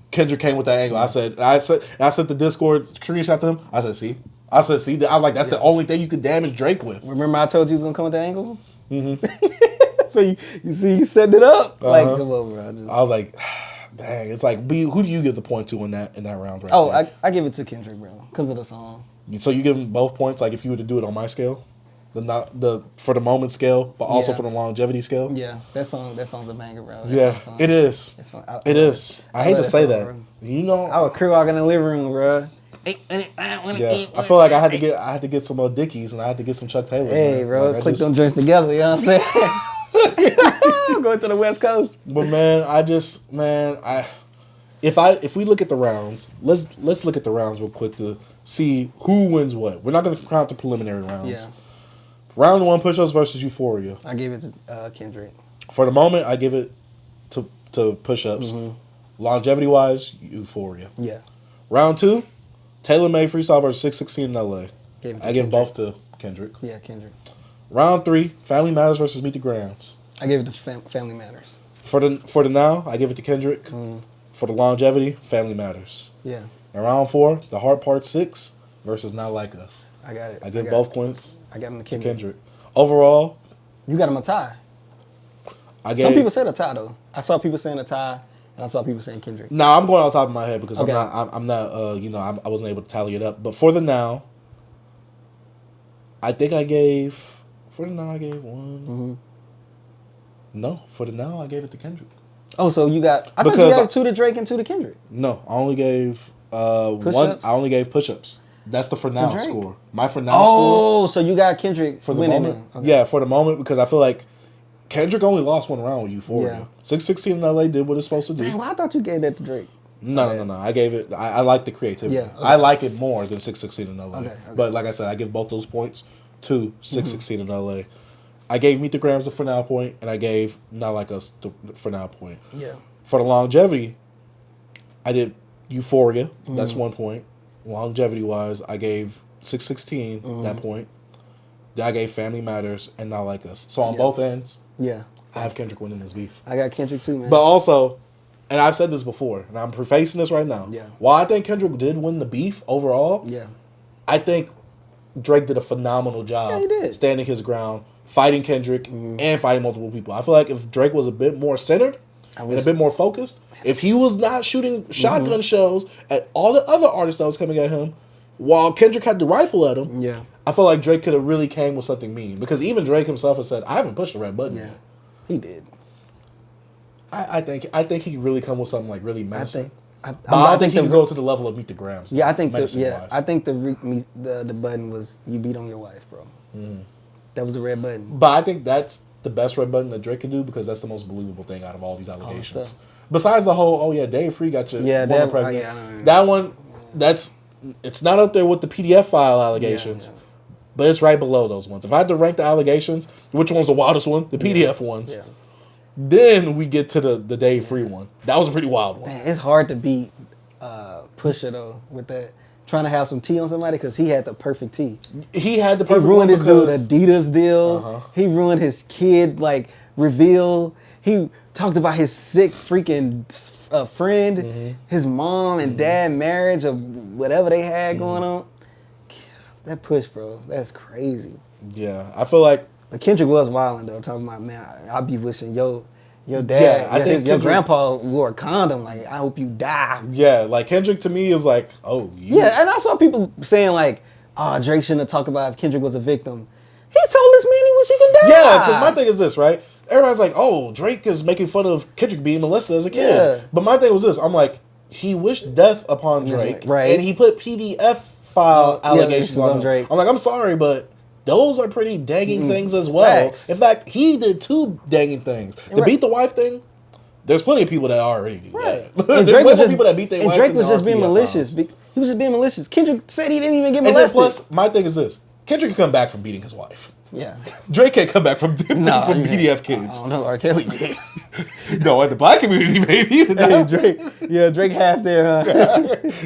Kendrick came with that angle. I said the Discord screenshot to him. I said, "See." I said, see, I like that's the only thing you could damage Drake with. Remember I told you he was going to come with that angle? Mm-hmm. So you set it up? Like, come on, bro. I was like, dang. It's like, who do you give the point to in that round right there? I give it to Kendrick, bro, because of the song. So you give him both points, like if you were to do it on my scale? The for the moment scale, but also for the longevity scale? Yeah, that song's a banger, bro. It is. It's fun. It is. I hate to say that. Bro. You know, I would crew walk in the living room, bro. Yeah, I feel like I had to get some more Dickies and I had to get some Chuck Taylors. Hey, man. Bro, like click them joints together. You know what I'm saying? Going to the West Coast. But man, if we look at the rounds, let's look at the rounds real quick to see who wins what. We're not going to count the preliminary rounds. Yeah. Round 1, push-ups versus euphoria. I gave it to Kendrick. For the moment, I give it to push-ups. Mm-hmm. Longevity-wise, euphoria. Yeah. Round 2. Tailor-made freestyle versus 616 in LA. I give both to Kendrick. Yeah, Kendrick. Round 3, Family Matters versus Meet the Grams. I gave it to Family Matters. For the now, I give it to Kendrick. Mm. For the longevity, Family Matters. Yeah. And round 4, The Heart Part 6 versus Not Like Us. I got it. I give both points. I got him to Kendrick. Overall, you got him a tie. Some people said a tie though. I saw people saying a tie. And I saw people saying Kendrick. No, I'm going off the top of my head because I'm not. I wasn't able to tally it up. But for the now, I think I gave. For the now, I gave one. Mm-hmm. No, for the now, I gave it to Kendrick. Oh, so you got? I thought you gave 2 to Drake and 2 to Kendrick. No, I only gave one. I only gave push-ups. That's the for now score. My for now score. Oh, so you got Kendrick for the moment. Okay. Yeah, for the moment because I feel like Kendrick only lost one round with Euphoria. Yeah. 616 in LA did what it's supposed to do. Damn, well, I thought you gave that to Drake. No. I gave it. I like the creativity. Yeah, okay. I like it more than 616 in LA. Okay. But like I said, I give both those points to 616 in LA. I gave Meet the Grams the for now point, and I gave Not Like Us the for now point. Yeah. For the longevity, I did Euphoria. That's 1 point. longevity wise, I gave 616 that point. Then I gave Family Matters and Not Like Us. So on both ends, I have Kendrick winning this beef. I got Kendrick too, man. But also, and I've said this before, and I'm prefacing this right now. Yeah. While I think Kendrick did win the beef overall, I think Drake did a phenomenal job. Yeah, he did. Standing his ground, fighting Kendrick, and fighting multiple people. I feel like if Drake was a bit more centered and a bit more focused, if he was not shooting shotgun shells at all the other artists that was coming at him, while Kendrick had the rifle at him, I feel like Drake could have really came with something mean. Because even Drake himself has said, I haven't pushed the red button yet. He did. I think he could really come with something like really menacing. I think he can go to the level of Meet the Grams. Yeah, I think the button was you beat on your wife, bro. That was a red button. But I think that's the best red button that Drake can do because that's the most believable thing out of all these allegations. Besides the whole, Dave Free got your woman pregnant. That one, it's not up there with the PDF file allegations, but it's right below those ones. If I had to rank the allegations, which one's the wildest one? The PDF ones. Yeah. Then we get to the Dave Free one. That was a pretty wild one. Man, it's hard to beat Pusha though with that. Trying to have some tea on somebody because he had the perfect tea. He had the perfect. He ruined his dude Adidas deal. He ruined his kid reveal. He talked about his sick freaking friend, his mom and dad marriage or whatever they had going on. That Push, bro, that's crazy. Yeah, I feel like. But Kendrick was wilding though, talking about, man, I be wishing your dad, I think your grandpa wore a condom. Like, I hope you die. Yeah, like Kendrick to me is like, oh. Yeah, and I saw people saying like, oh, Drake shouldn't have talked about if Kendrick was a victim. He told this man he wish he could die. Yeah, because my thing is this, right? Everybody's like, oh, Drake is making fun of Kendrick being molested as a kid. Yeah. But my thing was this, I'm like, he wished death upon Drake, right? And he put PDF file allegations on Drake. I'm like, I'm sorry, but those are pretty danging things as well. Facts. In fact, he did two danging things. The beat the wife thing, there's plenty of people that already do that. And Drake was just, people that beat their wife. And Drake was just being malicious. He was just being malicious. Kendrick said he didn't even get molested. And plus, my thing is this. Kendrick can come back from beating his wife. Yeah. Drake can't come back from PDF kids. I don't know, R. Kelly did. No, in the black community, maybe. Hey, Drake half there, huh?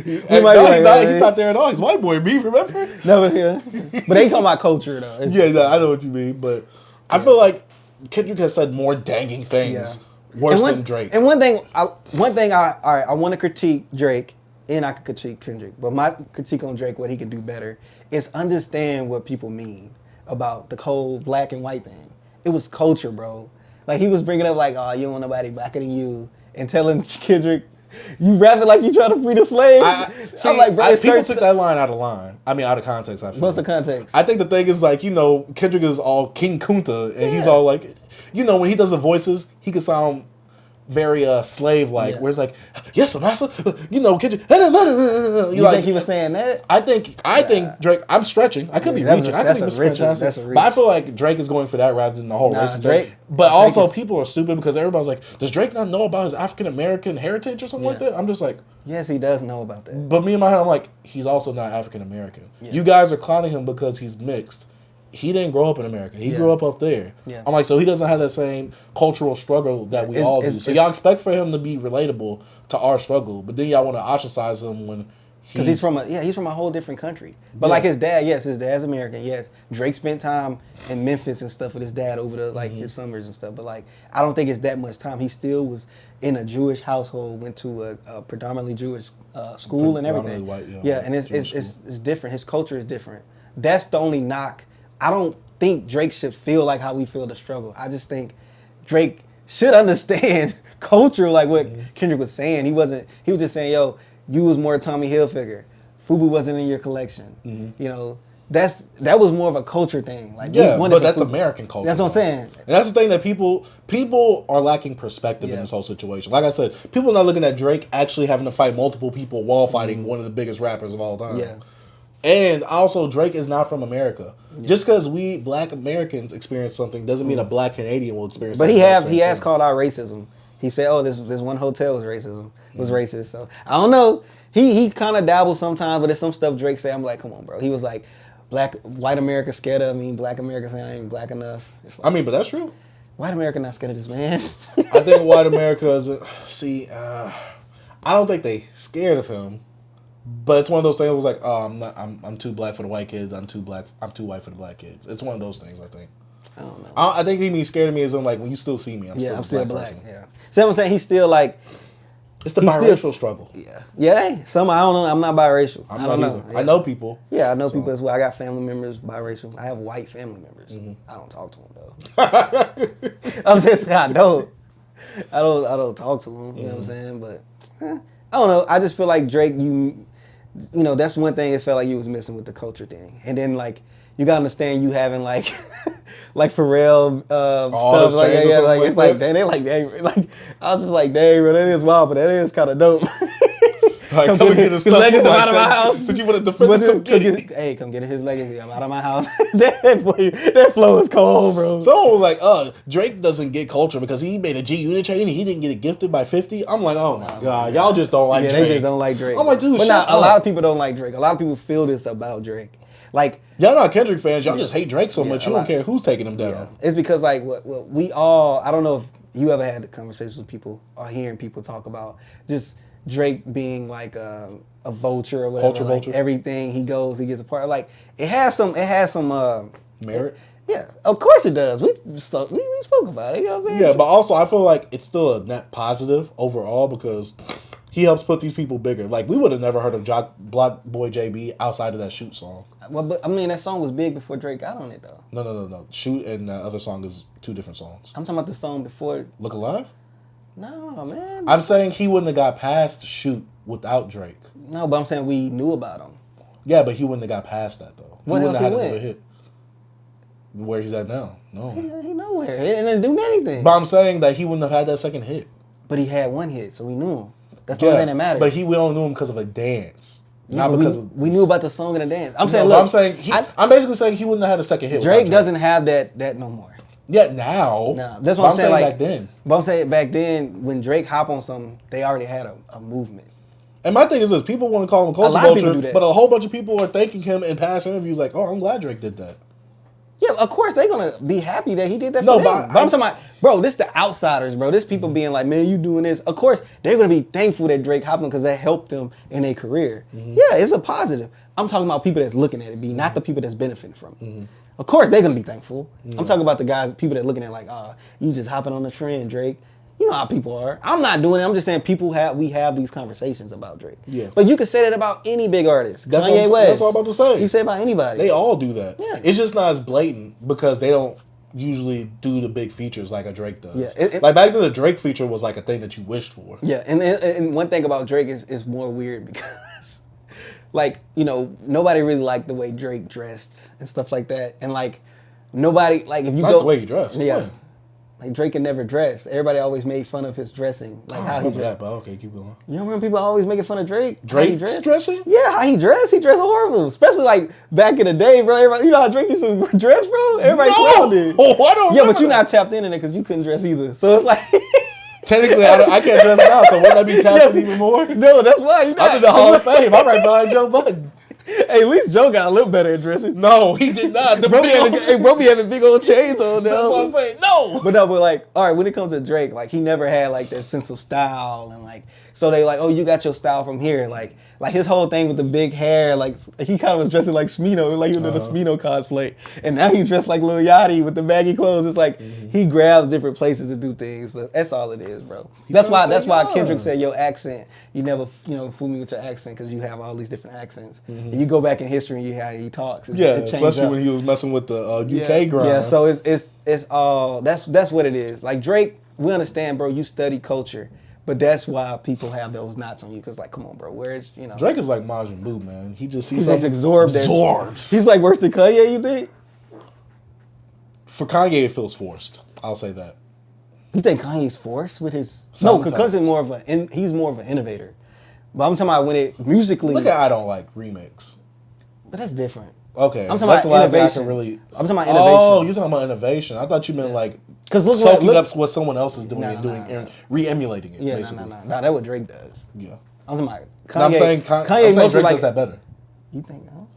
He's not there at all. He's white boy beef, remember? No, but they talking about culture, though. I know what you mean, but I feel like Kendrick has said more danging things worse than Drake. And one thing I want to critique Drake, and I can critique Kendrick, but my critique on Drake, what he could do better, is understand what people mean about the whole black and white thing. It was culture, bro. Like, he was bringing up like, oh, you don't want nobody blacker than you, and telling Kendrick, you rapping like you trying to free the slaves. I'm like, bro, people took that line out of context. I feel. What's the context? I think the thing is like, Kendrick is all King Kunta, and he's all like, when he does the voices, he can sound very slave-like, where it's like, yes, master, Kendrick. You think he was saying that? I think Drake, I'm stretching. I could be reaching. I think that's a reach. But I feel like Drake is going for that rather than the whole racist thing. But also, people are stupid because everybody's like, does Drake not know about his African-American heritage or something like that? I'm just like... Yes, he does know about that. But me in my head, I'm like, he's also not African-American. Yeah. You guys are clowning him because he's mixed. He didn't grow up in America. He grew up there. Yeah. I'm like, so he doesn't have that same cultural struggle that we all do. So y'all expect for him to be relatable to our struggle, but then y'all want to ostracize him when because he's from a whole different country. But like his dad, his dad's American. Yes, Drake spent time in Memphis and stuff with his dad over the his summers and stuff. But like, I don't think it's that much time. He still was in a Jewish household, went to a predominantly Jewish school and everything. White, and it's different. His culture is different. That's the only knock. I don't think Drake should feel like how we feel the struggle. I just think Drake should understand culture, like what Kendrick was saying. He was just saying, yo, you was more Tommy Hilfiger. Fubu wasn't in your collection. That was more of a culture thing. Like, but that's American culture. That's what I'm saying. And that's the thing that people are lacking perspective in this whole situation. Like I said, people are not looking at Drake actually having to fight multiple people while fighting one of the biggest rappers of all time. Yeah. And also, Drake is not from America. Yeah. Just because we Black Americans experience something doesn't mean a Black Canadian will experience. But he has called out racism. He said, "Oh, this one hotel was racist." So I don't know. He kind of dabbles sometimes, but there's some stuff Drake say. I'm like, come on, bro. He was like, white America scared of me. Black America saying I ain't black enough. Like, but that's true. White America not scared of this man. I think white America is. I don't think they scared of him. But it's one of those things. It was like, oh, I'm too black for the white kids. I'm too white for the black kids. It's one of those things. I think. I don't know. I think he means scared of me is in like when you still see me. I'm still black. Person. Yeah. See what I'm saying? He's still like. It's the biracial struggle. Yeah. Yeah. Some I don't know. I'm not biracial. I don't know. Yeah. I know people. Yeah, I know people as well. I got family members biracial. I have white family members. I don't talk to them though. I'm just saying I don't talk to them. You know what I'm saying? But I don't know. I just feel like Drake. You know, that's one thing it felt like you was missing with the culture thing. And then like you gotta understand you having like like Pharrell stuff like it's like dang, they like I was just like dang bro, that is wild, but that is kind of dope. Like, come and get his legacy out of my house. Did you want to defend him? Hey, come get his legacy. I'm out of my house. that flow is cold, bro. Someone was like, Drake doesn't get culture because he made a G Unit chain and he didn't get it gifted by 50. I'm like, oh my God, y'all just don't like Drake. They just don't like Drake. I'm like, dude, but a lot of people don't like Drake. A lot of people feel this about Drake. Like, y'all not Kendrick fans. Y'all just hate Drake so much. You don't care who's taking him down. Yeah. It's because like what we all. I don't know if you ever had the conversations with people or hearing people talk about just Drake being like a vulture or whatever. Culture like vulture. Everything he goes, he gets a part. Like it has some merit. Yeah, of course it does. We spoke about it. You know what I'm saying? Yeah, but also I feel like it's still a net positive overall because he helps put these people bigger. Like we would have never heard of Block Boy JB outside of that Shoot song. Well, but I mean that song was big before Drake got on it though. No. Shoot and that other song is two different songs. I'm talking about the song before. Look Alive? No, man. I'm saying he wouldn't have got past Shoot without Drake. No, but I'm saying we knew about him. Yeah, but he wouldn't have got past that though. What else he had went? another hit. Where he's at now? No. He nowhere. He didn't do anything. But I'm saying that he wouldn't have had that second hit. But he had one hit, so we knew him. That's the only thing that matters. But we only knew him because of a dance. Not because we knew about the song and the dance. I'm basically saying he wouldn't have had a second hit. Drake doesn't have that no more. Yeah, now. No, that's what I'm saying. Like back then. But I'm saying back then, when Drake hop on something, they already had a movement. And my thing is this: people want to call him culture vulture, but a whole bunch of people are thanking him in past interviews, like, "Oh, I'm glad Drake did that." Yeah, of course they're gonna be happy that he did that. But I'm talking about, bro. This the outsiders, bro. This people being like, "Man, you doing this?" Of course they're gonna be thankful that Drake hopped on because that helped them in their career. Mm-hmm. Yeah, it's a positive. I'm talking about people that's looking at it, not the people that's benefiting from it. Mm-hmm. Of course they're gonna be thankful. Mm-hmm. I'm talking about the people that looking at it like, you just hopping on the trend, Drake. You know how people are. I'm not doing it. I'm just saying we have these conversations about Drake. Yeah. But you can say that about any big artist. Kanye West. That's what I'm about to say. You say about anybody. They all do that. Yeah. It's just not as blatant because they don't usually do the big features like a Drake does. Yeah. Like back then the Drake feature was like a thing that you wished for. Yeah. And one thing about Drake is more weird because like, you know, nobody really liked the way Drake dressed and stuff like that. And like nobody like if you go the way he dressed. Yeah. What? Like Drake can never dress. Everybody always made fun of his dressing, like how he dressed. That, but okay, keep going. You don't remember people always making fun of Drake? Drake's dressing? Yeah, how he dressed. He dressed horrible, especially like back in the day, bro. Everybody, you know how Drake used to dress, bro. Everybody clowned it. Oh, I don't. Yeah, but you're not tapped into it because you couldn't dress either. So it's like. Technically, I can't dress now, so wouldn't I be tapped even more? No, that's why you're not. I'm in the Hall of Fame. I'm right behind Joe Budden. Hey, at least Joe got a little better at dressing. No, he did not. Bro be having big old chains on. That's what I'm saying. No. But like, all right, when it comes to Drake, like he never had like that sense of style and like, so they like, oh, you got your style from here. Like his whole thing with the big hair, like he kind of was dressing like Smino, like he was doing the Smino cosplay. And now he's dressed like Lil Yachty with the baggy clothes. It's like he grabs different places to do things. So that's all it is, bro. That's why Kendrick said your accent, you never, fool me with your accent because you have all these different accents. And you go back in history and you hear how he talks. Especially when he was messing with the UK grind. Yeah, so it's all that's what it is. Like Drake, we understand, bro. You study culture, but that's why people have those knots on you. Cause like, come on, bro, where's Drake is like Majin Buu, man. He just sees something absorbs. He's like worse than Kanye. You think? For Kanye, it feels forced. I'll say that. You think Kanye's forced with his? No, because he's more of an innovator. But I'm talking about when it musically. Look at I Don't Like remix. But that's different. Okay, I'm talking about innovation. I'm talking about innovation. Oh, you're talking about innovation. I thought you meant like soaking up what someone else is doing and re-emulating it. Yeah, basically. no. That's what Drake does. Yeah. I'm talking about Kanye. I'm saying Drake does that better. You think? No?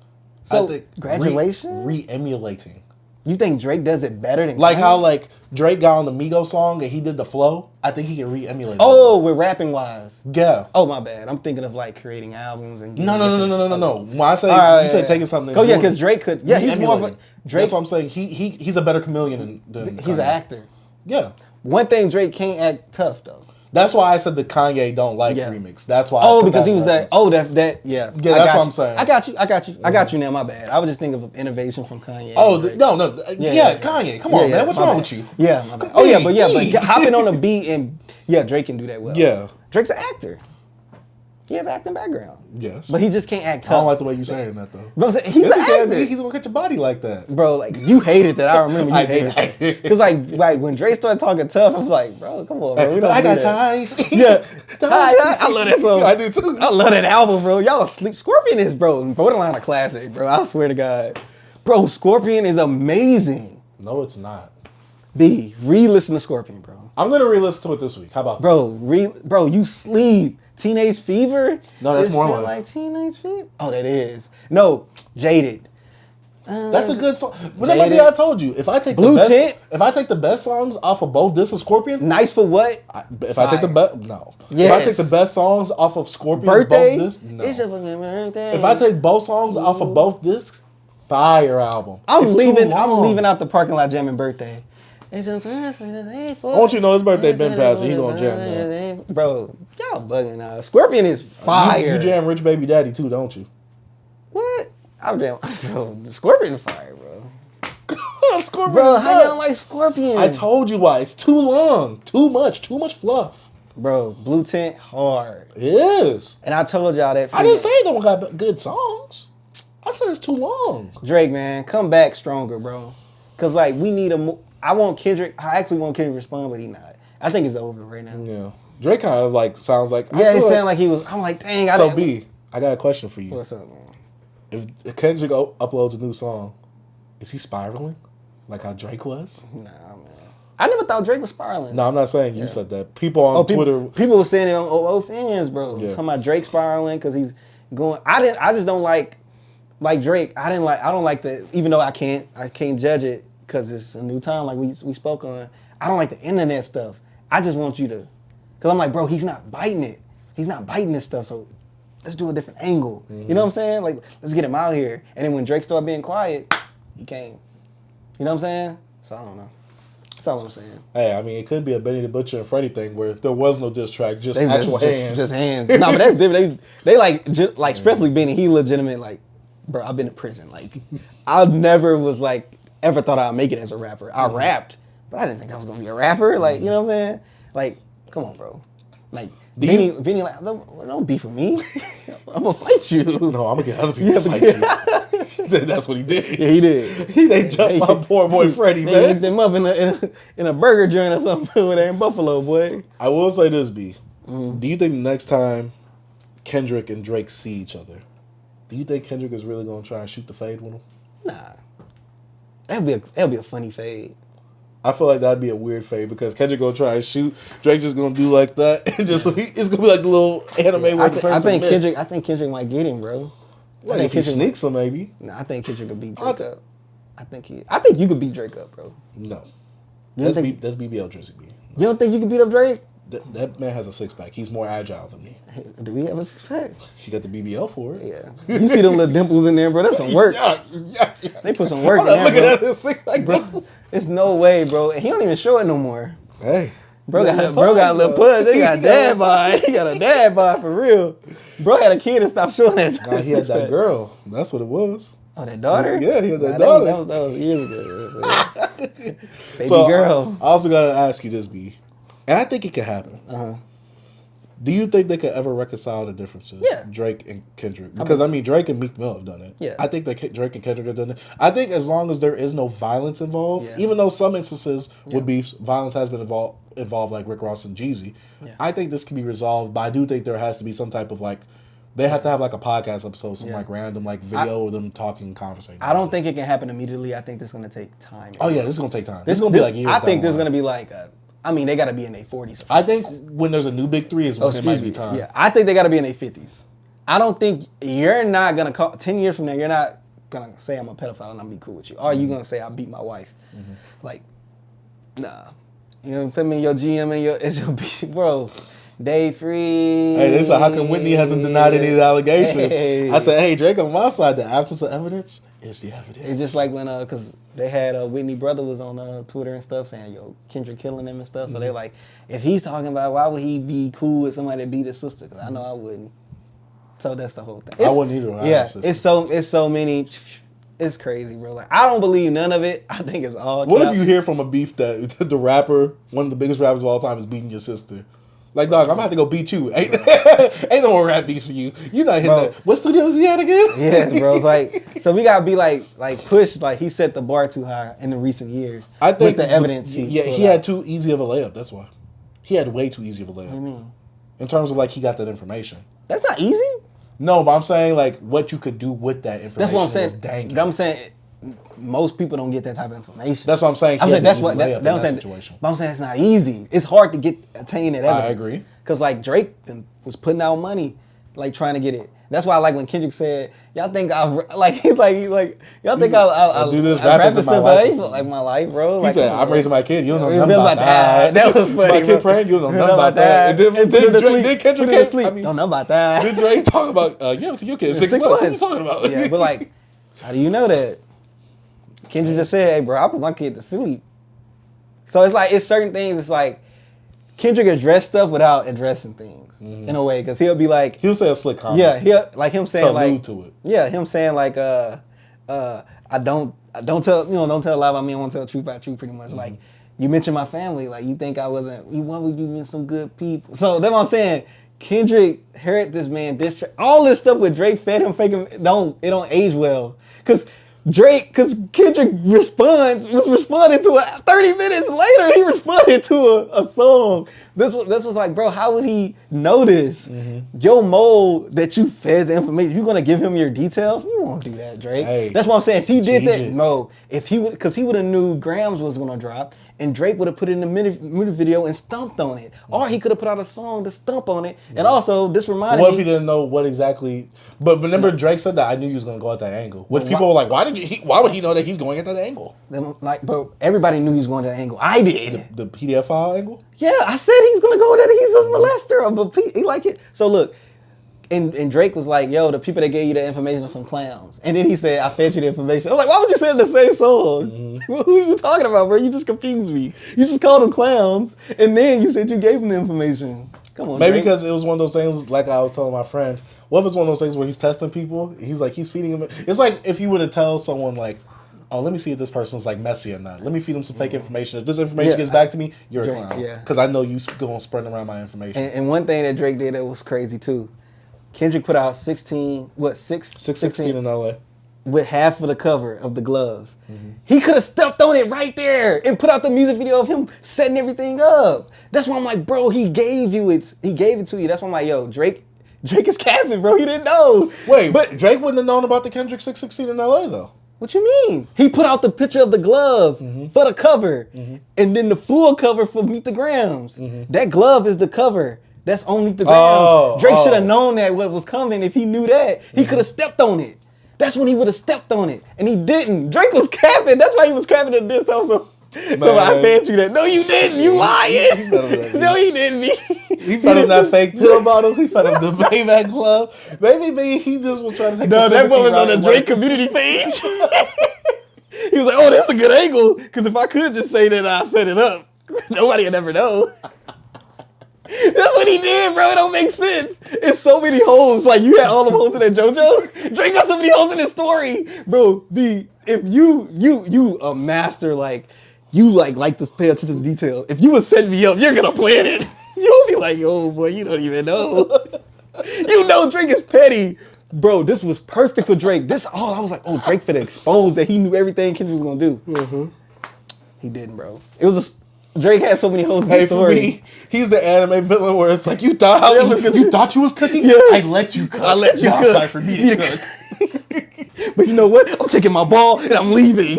So I think graduation, re-emulating. You think Drake does it better than Like Kanye? how like Drake got on the Migos song and he did the flow. I think he can re-emulate. Oh, with rapping wise. Yeah. Oh, my bad. I'm thinking of like creating albums and No. When I say you say taking something. Oh yeah, because Drake could. Yeah, he's more of a Drake. That's what I'm saying. He's a better chameleon than He's Kanye. an actor. Yeah. One thing Drake can't act tough though. That's why I said the Kanye don't like remix. That's why. Oh, because he was that. Oh, that. Yeah. Yeah, that's what I'm saying. I got you. I got you now. My bad. I was just thinking of innovation from Kanye. Oh no. Yeah, Kanye. Come on, man. What's wrong with you? Yeah, my bad. Oh yeah, but hopping on a beat and Drake can do that well. Yeah. Drake's an actor. He has an acting background. Yes. But he just can't act tough. I don't like the way you're saying that though. Bro, he's an actor. He's gonna catch your body like that. Bro, like you hated that. I remember you hated I that. did. Because like when Drake started talking tough, I was like, bro, come on, bro. We don't I do got that. ties. Yeah. I love that song. I do too. I love that album, bro. Y'all asleep. Scorpion is, bro, borderline a classic, bro. I swear to God. Bro, Scorpion is amazing. No, it's not. B, re-listen to Scorpion, bro. I'm gonna re-listen to it this week. How about Bro, you sleep. Teenage Fever? No, that's This more feel like Teenage Fever. Oh, that is. No, Jaded. That's a good song. But Jaded. maybe I told you if I take Blue the best, Tint. if I take the best songs off of both this and Scorpion, Nice for what? if I take the best, no. Yes. If I take the best songs off of Scorpion's Birthday? both discs, no. It's your fucking birthday. If I take both songs off of both discs, fire album. I'm It's too leaving long. out the parking lot jamming Birthday. It's just I want you to know his birthday been passed and he gonna jam that. Bro, y'all bugging out. Scorpion is fire. You jam Rich Baby Daddy too, don't you? What? I'm jamming. Bro, Scorpion is fire, bro. Scorpion Bro, is how good. y'all like Scorpion? I told you why. It's too long. Too much fluff. Bro, Blue Tint hard. It is. And I told y'all that. I didn't say no one got good songs. I said it's too long. Drake, man, come back stronger, bro. Cause like we need I want Kendrick. I actually want Kendrick to respond, but he not. I think it's over right now. Yeah. Drake kind of like sounds like. Yeah, it sounded like he was. I'm like, dang. So B, I got a question for you. What's up, man? If Kendrick uploads a new song, is he spiraling like how Drake was? Nah, man. I never thought Drake was spiraling. No, I'm not saying you said that. People on Twitter. People were saying it on OO fans, bro. Yeah. Talking about Drake spiraling because he's going. I just don't like Drake. I don't like the. Even though I can't judge it because it's a new time. Like we spoke on. I don't like the internet stuff. I just want you to, because I'm like, bro, he's not biting it. He's not biting this stuff. So let's do a different angle. Mm-hmm. You know what I'm saying? Like let's get him out here. And then when Drake started being quiet, he came. You know what I'm saying? So I don't know. That's all I'm saying. Hey, I mean, it could be a Benny the Butcher and Freddie thing where there was no diss track, just actual hands. Just hands. No, but that's different. They like especially Benny. He legitimate. Like, bro, I've been to prison. Like, I never was like ever thought I'd make it as a rapper. I rapped, but I didn't think I was gonna be a rapper. Like, you know what I'm saying? Like, come on, bro. Like, Benny like, don't beef with me. I'm gonna fight you. No, I'm gonna get other people to fight you. That's what he did. Yeah, he did. They jumped my poor boy Freddie, They man. hooked him up in a burger joint or something over there in Buffalo, boy. I will say this, B. Mm-hmm. Do you think next time Kendrick and Drake see each other, do you think Kendrick is really gonna try and shoot the fade with him? Nah, that'll be a funny fade. I feel like that'd be a weird fade because Kendrick gonna try and shoot. Drake just gonna do like that, and just it's gonna be like a little anime where the person I think miss. Kendrick might get him, bro. Well, if he sneaks him, maybe. Nah, I think Kendrick could beat Drake up. I think you could beat Drake up, bro. No, You that's don't think- that's BBL Jersey B. You don't think you could beat up Drake? That man has a 6-pack. He's more agile than me. Hey, do we have a 6-pack? She got the BBL for it. Yeah. You see them little dimples in there, bro? That's some work. Yeah. They put some work I'm in not there, looking bro. at his 6-pack. Bro, it's no way, bro. And he don't even show it no more. Hey. Bro got a little pudge. They got dad bod. He got a dad bod for real. Bro had a kid and stopped showing that. Nah, he had that girl. That's what it was. Oh, that daughter? Yeah, he had that daughter. That was years ago. Baby So, girl. I also gotta ask you this, B. And I think it could happen. Uh-huh. Do you think they could ever reconcile the differences? Yeah. Drake and Kendrick. Because, I mean, Drake and Meek Mill have done it. Yeah. I think that Drake and Kendrick have done it. I think as long as there is no violence involved, Yeah. even though some instances would be violence has been involved like Rick Ross and Jeezy, I think this can be resolved. But I do think there has to be some type of like, they have to have like a podcast episode, some like random like video of them talking, conversating. I don't think it can happen immediately. I think this is going to take time. Oh, yeah, this is going to take time. This is going to be like years I think down this is the line. going to be like, they got to be in their 40s. I think when there's a new big three is when it might be time. Yeah, I think they got to be in their 50s. I don't think you're not going to call 10 years from now, you're not gonna say I'm a pedophile and I'm gonna be cool with you. Or are you gonna say I beat my wife? Like, nah. You know what I'm saying? Your GM and it's your bitch, bro. Day 3. Hey, they said, how come Whitney hasn't denied any of the allegations? Hey. I said, hey, Drake, on my side, the absence of evidence is the evidence. It's just like when, because they had Whitney brother was on Twitter and stuff saying, yo, Kendrick killing him and stuff. So they're like, if he's talking about, why would he be cool with somebody that beat his sister? Because I know I wouldn't. So that's the whole thing. I wouldn't either. Yeah, it's so many. It's crazy, bro. Like, I don't believe none of it. I think it's all. What if you hear from a beef that the rapper, one of the biggest rappers of all time, is beating your sister? Like, dog, I'm gonna have to go beat you. Ain't no more rap beefs for you. You're not hitting that. What studios he at again? Yeah, bro. It's like, so we gotta be like push. Like, he set the bar too high in the recent years. I think with the evidence. He had too easy of a layup. That's why. He had way too easy of a layup. What do you mean? In terms of like he got that information. That's not easy. No, but I'm saying like what you could do with that information. That's what I'm saying. Was dang. But I'm saying most people don't get that type of information. That's what I'm saying. I'm saying that's what that I'm saying. Situation. But I'm saying it's not easy. It's hard to attain that evidence. I agree. Because like Drake was putting out money, like trying to get it. That's why I like when Kendrick said, "Y'all think he's like y'all think I'll do this rap rapping and stuff, but it's like my life, bro." He like, said, "I'm raising my kid. You don't know nothing about that." That was funny. My kid praying. You don't know nothing about that. And then Kendrick came sleep. I mean, don't know about that. Then Drake talk about you haven't seen your kid 6 months. What are you talking about? Yeah, but like, how do you know that? Kendrick just said, "Hey, bro, I put my kid to sleep." So it's like it's certain things. It's like Kendrick addressed stuff without addressing things in a way, because he'll be like, he'll say a slick comment. Yeah, he'll like him saying like, to it. Yeah, him saying like, I don't tell a lie about me. I won't tell the truth about truth. Pretty much like, you mentioned my family. Like, you think I wasn't? Why would you mean some good people? So that's what I'm saying. Kendrick heard this man diss track. All this stuff with Drake fed him, faking it don't age well, because Kendrick was responding to it 30 minutes later. He responded to a song. This was like, bro, how would he know this? Your mold that you fed the information, you're gonna give him your details? You won't do that, Drake. Hey, that's what I'm saying. If he did that, no. If he would, because he would have knew Grams was gonna drop, and Drake would have put it in the music video and stumped on it, or he could have put out a song to stump on it. And also, this reminded me. What if he didn't know what exactly? But remember, Drake said that I knew he was gonna go at that angle. Which people were like, why would he know that he's going at that angle? Like, bro, everybody knew he was going at that angle. I did. The PDF file angle? Yeah, I said he's gonna go there. He's a molester, but he like it. So look, and Drake was like, "Yo, the people that gave you the information are some clowns." And then he said, "I fed you the information." I'm like, "Why would you say it in the same song? Who are you talking about, bro? You just confused me. You just called them clowns, and then you said you gave them the information. Come on, maybe Drake. because it was one of those things. Like I was telling my friend, what if it's one of those things where he's testing people? He's feeding them. It's like if you were to tell someone like, oh, let me see if this person's like messy or not. Let me feed them some fake information. If this information gets back to me, you're a clown. Yeah. Because I know you going spreading around my information. And one thing that Drake did that was crazy too. Kendrick put out 16 in LA. With half of the cover of the glove. He could have stepped on it right there and put out the music video of him setting everything up. That's why I'm like, bro, he gave it to you. That's why I'm like, yo, Drake is capping, bro. He didn't know. Wait, but Drake wouldn't have known about the Kendrick 616 in LA though. What you mean? He put out the picture of the glove for the cover, and then the full cover for Meet the Grams. That glove is the cover. That's on Meet the Grams. Drake should have known that what was coming. If he knew that, he could have stepped on it. That's when he would have stepped on it, and he didn't. Drake was capping. That's why he was capping at this time. So I fed you that. No, you didn't. You lying. No, he didn't. He fed him that fake pill bottle. He fed him the Payback glove. Maybe he just was trying to take. No, that one was on the Drake community page. He was like, "Oh, that's a good angle." Because if I could just say that I set it up, nobody would ever know. That's what he did, bro. It don't make sense. It's so many holes. Like, you had all the holes in that JoJo. Drake got so many holes in his story, bro. If you a master, like you like to pay attention to detail. If you would set me up, you're gonna plan it. You'll be like, "Oh boy, you don't even know." You know Drake is petty. Bro, this was perfect for Drake. I was like, oh, Drake finna expose that he knew everything Kendrick was gonna do. He didn't, bro. Drake had so many holes in the story. For me, he's the anime villain where it's like, you thought you was cooking? Yeah. I let you cook. I let you cook. Sorry for me to cook. But you know what? I'm taking my ball and I'm leaving.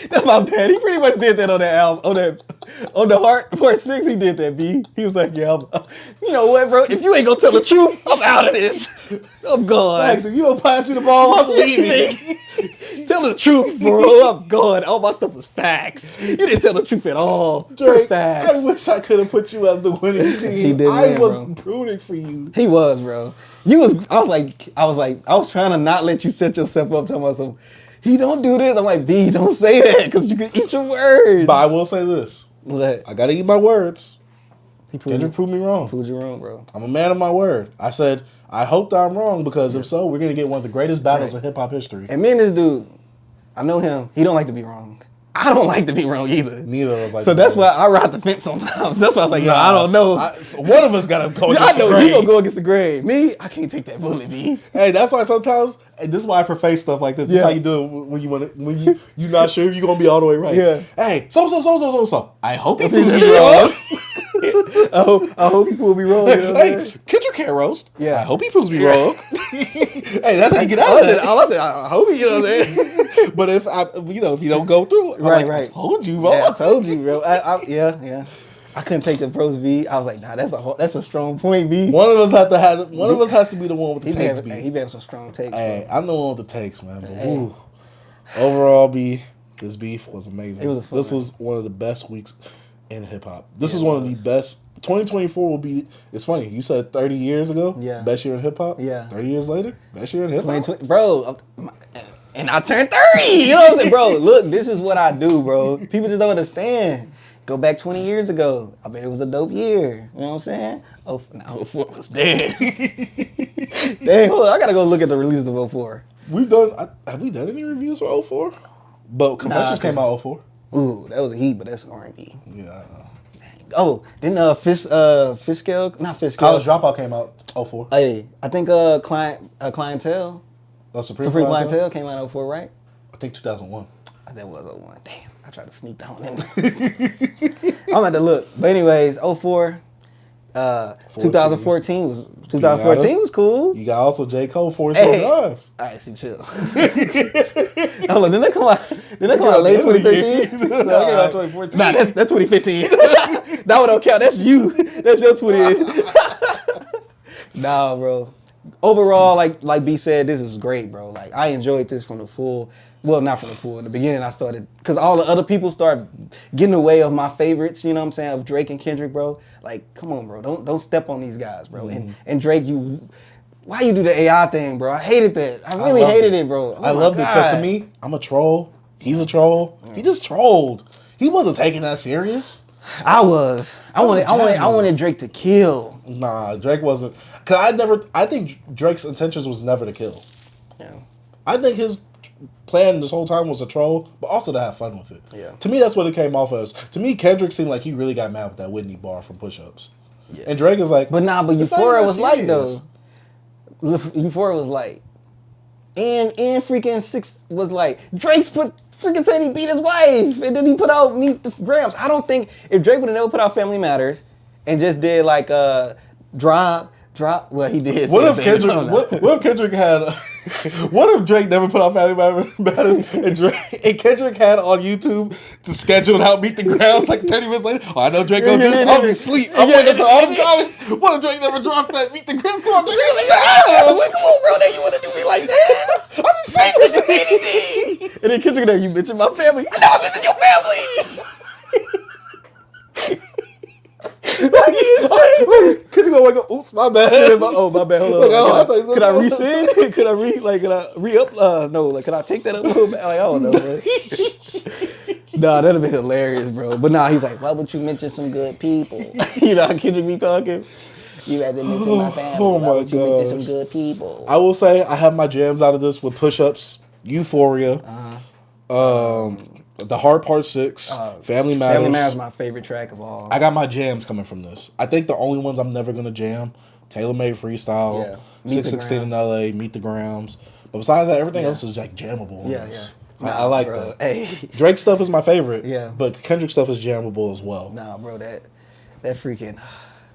That's my bad. He pretty much did that on that album, on the Part 6. He did that. B. He was like, "Yeah, you know what, bro? If you ain't gonna tell the truth, I'm out of this." I'm gone. Max, if you don't pass me the ball, I'm leaving. Tell the truth, bro. I'm gone. All my stuff was facts. You didn't tell the truth at all. Drake, Facts. I wish I could have put you as the winning team. He did I win, was bro. rooting for you. He was, bro. I was trying to not let you set yourself up talking about some, he don't do this. I'm like, B, don't say that because you can eat your words. But I will say this. What? I gotta eat my words. Kendrick Proved me wrong. proved you wrong, bro. I'm a man of my word. I said, I hope that I'm wrong because if so, we're gonna get one of the greatest battles in hip hop history. And me and this dude, I know him. He don't like to be wrong. I don't like to be wrong either. Neither of us like. So that's why I ride the fence sometimes. That's why I was like, yo, I don't know. So one of us gotta go. I know he he gonna go against the grain. Me, I can't take that bullet, B. Hey, that's why sometimes, and this is why I preface stuff like this. This is how you do it when you're not sure if you're gonna be all the way right. Yeah. Hey, so. I hope he proves me wrong. I hope he prove me wrong. You know Hey, Kendrick can't roast. Yeah. I hope he proves me wrong. Hey, that's how you get out of that. All I said, I hope he, you know what I'm saying? But if you don't go through, I'm Right, like, right. I told you, bro. Yeah, I told you, bro. Yeah. I couldn't take the pros, B. I was like, nah, that's a strong point, B. One of us has to be the one with the He takes, be B. he be having some strong takes, Hey, bro. I'm the one with the takes, man. But woo. Overall, B, this beef was amazing. It was a fun This one. was one of the best weeks in hip hop. This Yeah, was it one of was. the best. 2024 will be. It's funny. You said 30 years ago. Yeah. Best year in hip hop. Yeah. 30 years later, best year in hip hop. 2020, bro. And I turned 30. You know what I'm saying, bro? Look, this is what I do, bro. People just don't understand. Go back 20 years ago. I bet it was a dope year. You know what I'm saying? Oh, now 04 was dead. Dang, hold on. I gotta go look at the releases of 04. Have we done any reviews for 04? But Confessions came out 04. Ooh, that was a heat, but that's R&B. Yeah, I know. Oh, then Fiskell, not Fiskell. College Dropout came out 04. Hey, I think Clientele. Supreme Supreme Clientele came out in 04, right? I think 2001. That was 01. Damn, I tried to sneak down in. I'm at to look. But anyways, 04. 2014 was cool. You got also J. Cole, Forest Hey. Drives. All right, see, chill. Hold on, didn't that come out late 2013? No, that came out 2014. Nah, that's 2015. That one don't count. That's you. That's your 20. Nah, bro. Overall, like B said, this is great, bro. Like, I enjoyed this from the full. Well, not from the full. In the beginning, I started, because all the other people started getting away of my favorites, you know what I'm saying, of Drake and Kendrick, bro. Like, come on, bro. Don't step on these guys, bro. And Drake, why you do the AI thing, bro? I hated that. I really hated it, bro. Oh I loved it because to me, I'm a troll. He's a troll. He just trolled. He wasn't taking that serious. I wanted Drake to kill. Nah, Drake wasn't. Cause I think Drake's intentions was never to kill. Yeah. I think his plan this whole time was to troll, but also to have fun with it. Yeah. To me, that's what it came off as. To me, Kendrick seemed like he really got mad with that Whitney bar from Push Ups. Yeah. And Drake is like, But nah, but "It's not Euphoria even was that light serious." though. Euphoria was light. And freaking 6 was like, Drake's freaking saying he beat his wife, and then he put out Meet the Grams. I don't think, if Drake would have never put out Family Matters and just did like drop, well, he did. What if Kendrick had? What if Drake never put out Family Matters and Kendrick had on YouTube to schedule and out Meet the Grounds like 30 minutes later? Oh, I know Drake gonna do this. I'll be asleep. I'm looking to all the comments. What if Drake never dropped that Meet the Grounds? Come on, Drake. Come on, bro. Now you want to do me like this? I'm just saying. I didn't say anything. And then Kendrick, you mentioned my family. I never mentioned your family. Could you go wake up? Oops, my bad. Oh, my bad. Hold on. Could I resend? Could I re-up? No, like, could I take that up a little bit? Like, I don't know, bro. Nah, that'd have been hilarious, bro. But nah, he's like, why would you mention some good people? You know how Kendrick be talking? You had to mention my family. Oh why my would you mention gosh. some good people? I will say I have my jams out of this with Push Ups, Euphoria, The Hard Part 6, Family Matters. Family Matters is my favorite track of all. I got my jams coming from this. I think the only ones I'm never gonna jam, Taylor Made Freestyle, Yeah. Meet 616 in the LA, Meet the Grams. But besides that, everything else is like jammable. on Yeah, this. yeah. I like bro. that. Hey. Drake stuff is my favorite. Yeah. But Kendrick stuff is jammable as well. Nah, bro, that freaking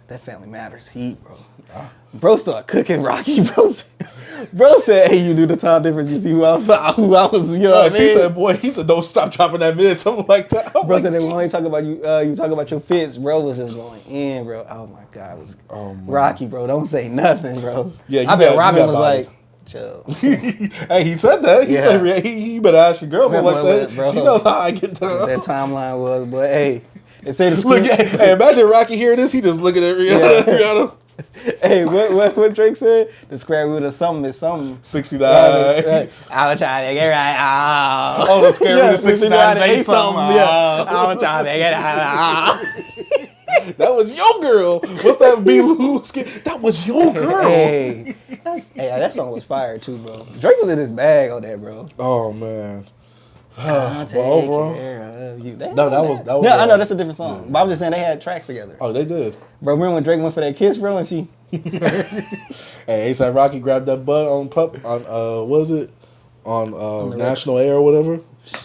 That Family Matters heat, bro. Bro started cooking Rocky, bro. Bro said, hey, you do the time difference. You see who I was, you know what I mean? He said, don't stop dropping that minute, something like that. Bro said, when only talk about you talk about your fits, bro was just going in, bro. Oh my God, it was Rocky, bro. Don't say nothing, bro. Yeah, I bet Robin was like, chill. Hey, he said that. He said, you better ask your girl something like that. Bro. She knows how I get down. That timeline was, but hey, they say the Look, hey, imagine Rocky hearing this. He just looking at Rihanna. Hey, what Drake said? The square root of something is something. 69. I was trying to get right. Oh, the square root of 69 is 8 something. Yeah. I was trying to get right. That was your girl. What's that B. Lou? That was your girl. Hey, that song was fire too, bro. Drake was in his bag on that, bro. Oh man. I'll take care of you. No, that was. No, I know that's a different song. Yeah. But I'm just saying they had tracks together. Oh, they did. Bro, remember when Drake went for that kiss, bro, and she. Hey, ASAP Rocky grabbed that butt on was it on National Air or whatever?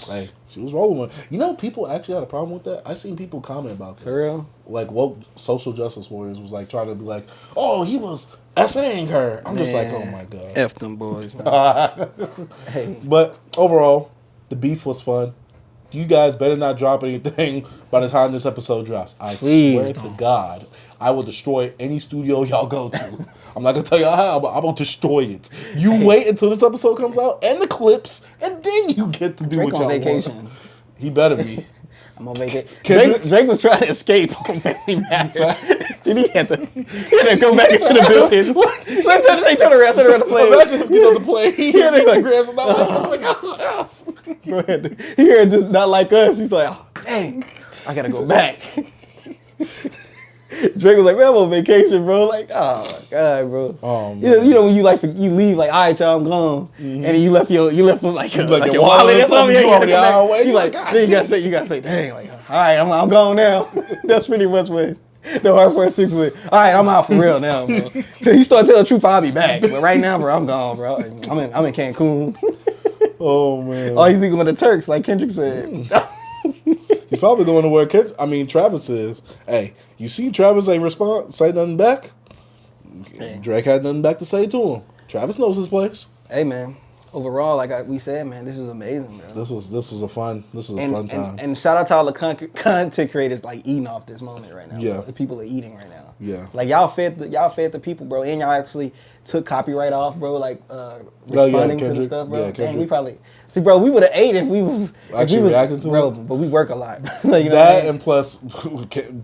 Hey, she was rolling one. You know, people actually had a problem with that. I seen people comment about that. For real? Like woke social justice warriors was like trying to be like, oh, he was SNAing her. I'm just like, oh my God. F them boys, man. Hey. But overall, the beef was fun. You guys better not drop anything by the time this episode drops. I swear to God, I will destroy any studio y'all go to. I'm not going to tell y'all how, but I'm going to destroy it. You wait until this episode comes out and the clips, and then you get to do Drake what y'all on vacation. want. He better be. I'm on vacation. Drake was trying to escape on Family Matters. Then he had to go back into the building. Turn around the plane. Imagine him get on the plane. He had to grab some he heard this not like us. He's like, oh, dang, I got to go back. Drake was like, man, I'm on vacation, bro. Like, oh my God, bro. Oh, you know when you leave, like, all right, y'all, I'm gone, and then you left like your wallet or something. You like, then you gotta say, dang, like, all right, I'm gone now. That's pretty much what the hard part 6 went. All right, I'm out for real now, bro. Till he started telling the truth, I'll be back. But right now, bro, I'm gone, bro. I'm in Cancun. Oh man. Oh, he's even with the Turks, like Kendrick said. He's probably going to where Travis is. Hey, you see Travis ain't say nothing back? Hey. Drake had nothing back to say to him. Travis knows his place. Hey man, overall, like we said, man, this is amazing, bro. This was a fun time. And shout out to all the content creators like eating off this moment right now. Yeah, bro. The people are eating right now. Yeah, like y'all fed the people, bro, and y'all actually took copyright off, bro. Like responding to the stuff, bro. Dang, we probably bro. We would have ate if we was actually reacting to bro. it. But we work a lot. Like, you know that and plus,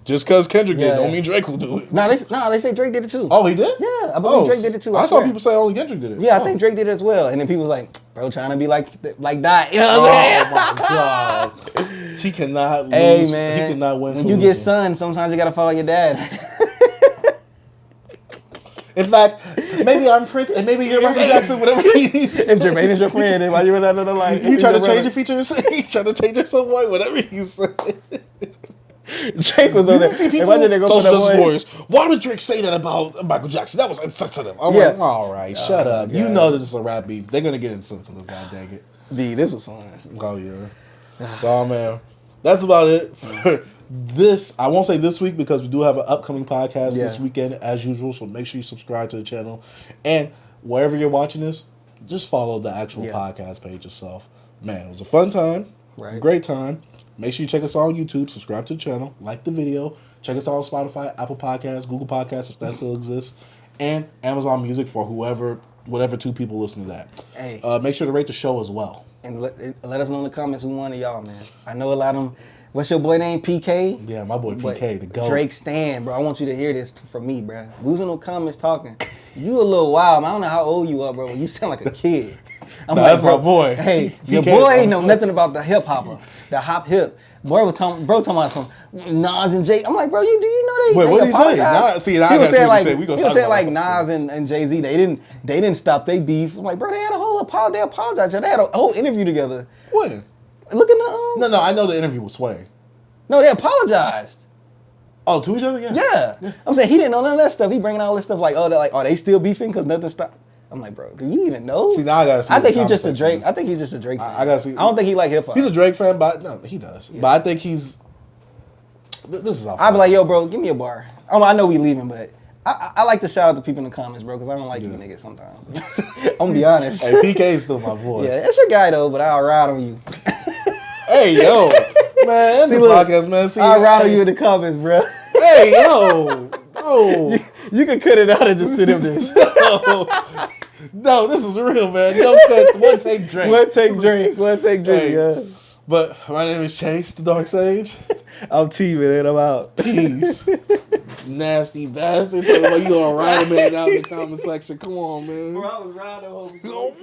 just because Kendrick did, don't mean Drake will do it. No, they say Drake did it too. Oh, he did? Yeah, I believe Drake did it too. I saw people say only Kendrick did it. Yeah, I think Drake did it as well. And then people was like, bro, trying to be like that. You know what I'm saying? Oh my God. He cannot lose. Hey man, he cannot win. When you get sons, sometimes you gotta follow your dad. In fact, maybe I'm Prince and maybe you're Michael Jackson, whatever he is. If Jermaine is your friend, and why you in another like you try to change your features, you try to change your some way, whatever you say. Drake was on there. See people social justice warriors. Why did Drake say that about Michael Jackson? That was insensitive. I'm like, all right, shut up. God. You know this is a rap beef. They're gonna get insensitive. God dang it. B, this was fun. Oh yeah. Oh man, that's about it. This, I won't say this week because we do have an upcoming podcast this weekend as usual, so make sure you subscribe to the channel. And wherever you're watching this, just follow the actual podcast page itself. Man, it was a fun time. Right. Great time. Make sure you check us out on YouTube, subscribe to the channel, like the video. Check us out on Spotify, Apple Podcasts, Google Podcasts if that still exists, and Amazon Music for whatever 2 people listen to that. Hey. Make sure to rate the show as well. And let us know in the comments who one of y'all, man. I know a lot of them. What's your boy name? PK? Yeah, my boy PK, the GOAT. Drake Stan, bro. I want you to hear this from me, bro. Who's in the comments talking? You a little wild, man. I don't know how old you are, bro. You sound like a kid. That's my boy. Hey, your boy ain't know nothing about the hip hopper, the hop hip. Boy was talking about some Nas and Jay. I'm like, bro, do you know they what did apologized? He was saying like Nas and Jay-Z, they didn't stop their beef. I'm like, bro, they had a whole they apologized. They had a whole interview together. When? Look in the No, I know the interview was Sway. No, they apologized. Oh, to each other? Yeah. I'm saying he didn't know none of that stuff. He bringing all this stuff like, are they still beefing because nothing stopped? I'm like, bro, do you even know? See, now I gotta see. I think he's just a Drake. I think he's just a Drake fan. I gotta see. I don't think he like hip hop. He's a Drake fan, but no, he does. Yeah. But I think he's This is all. I'd be like, yo, bro, give me a bar. I know we leaving, but I like to shout out to people in the comments, bro, because I don't like you niggas sometimes. I'm gonna be honest. Hey, PK's still my boy. Yeah, that's your guy though, but I'll ride on you. Hey, yo, man, that's the podcast, man. See, I'll ride on you in the comments, bro. Hey, yo, no. You can cut it out and just sit in this. No, this is real, man. No cut. One take drink. One take drink, Hey, yeah. But my name is Chase, the Dark Sage. I'm T, man, I'm out. Peace. Nasty bastard. Talking about you gonna ride a man out in the comment section. Come on, man. Bro, I was riding the whole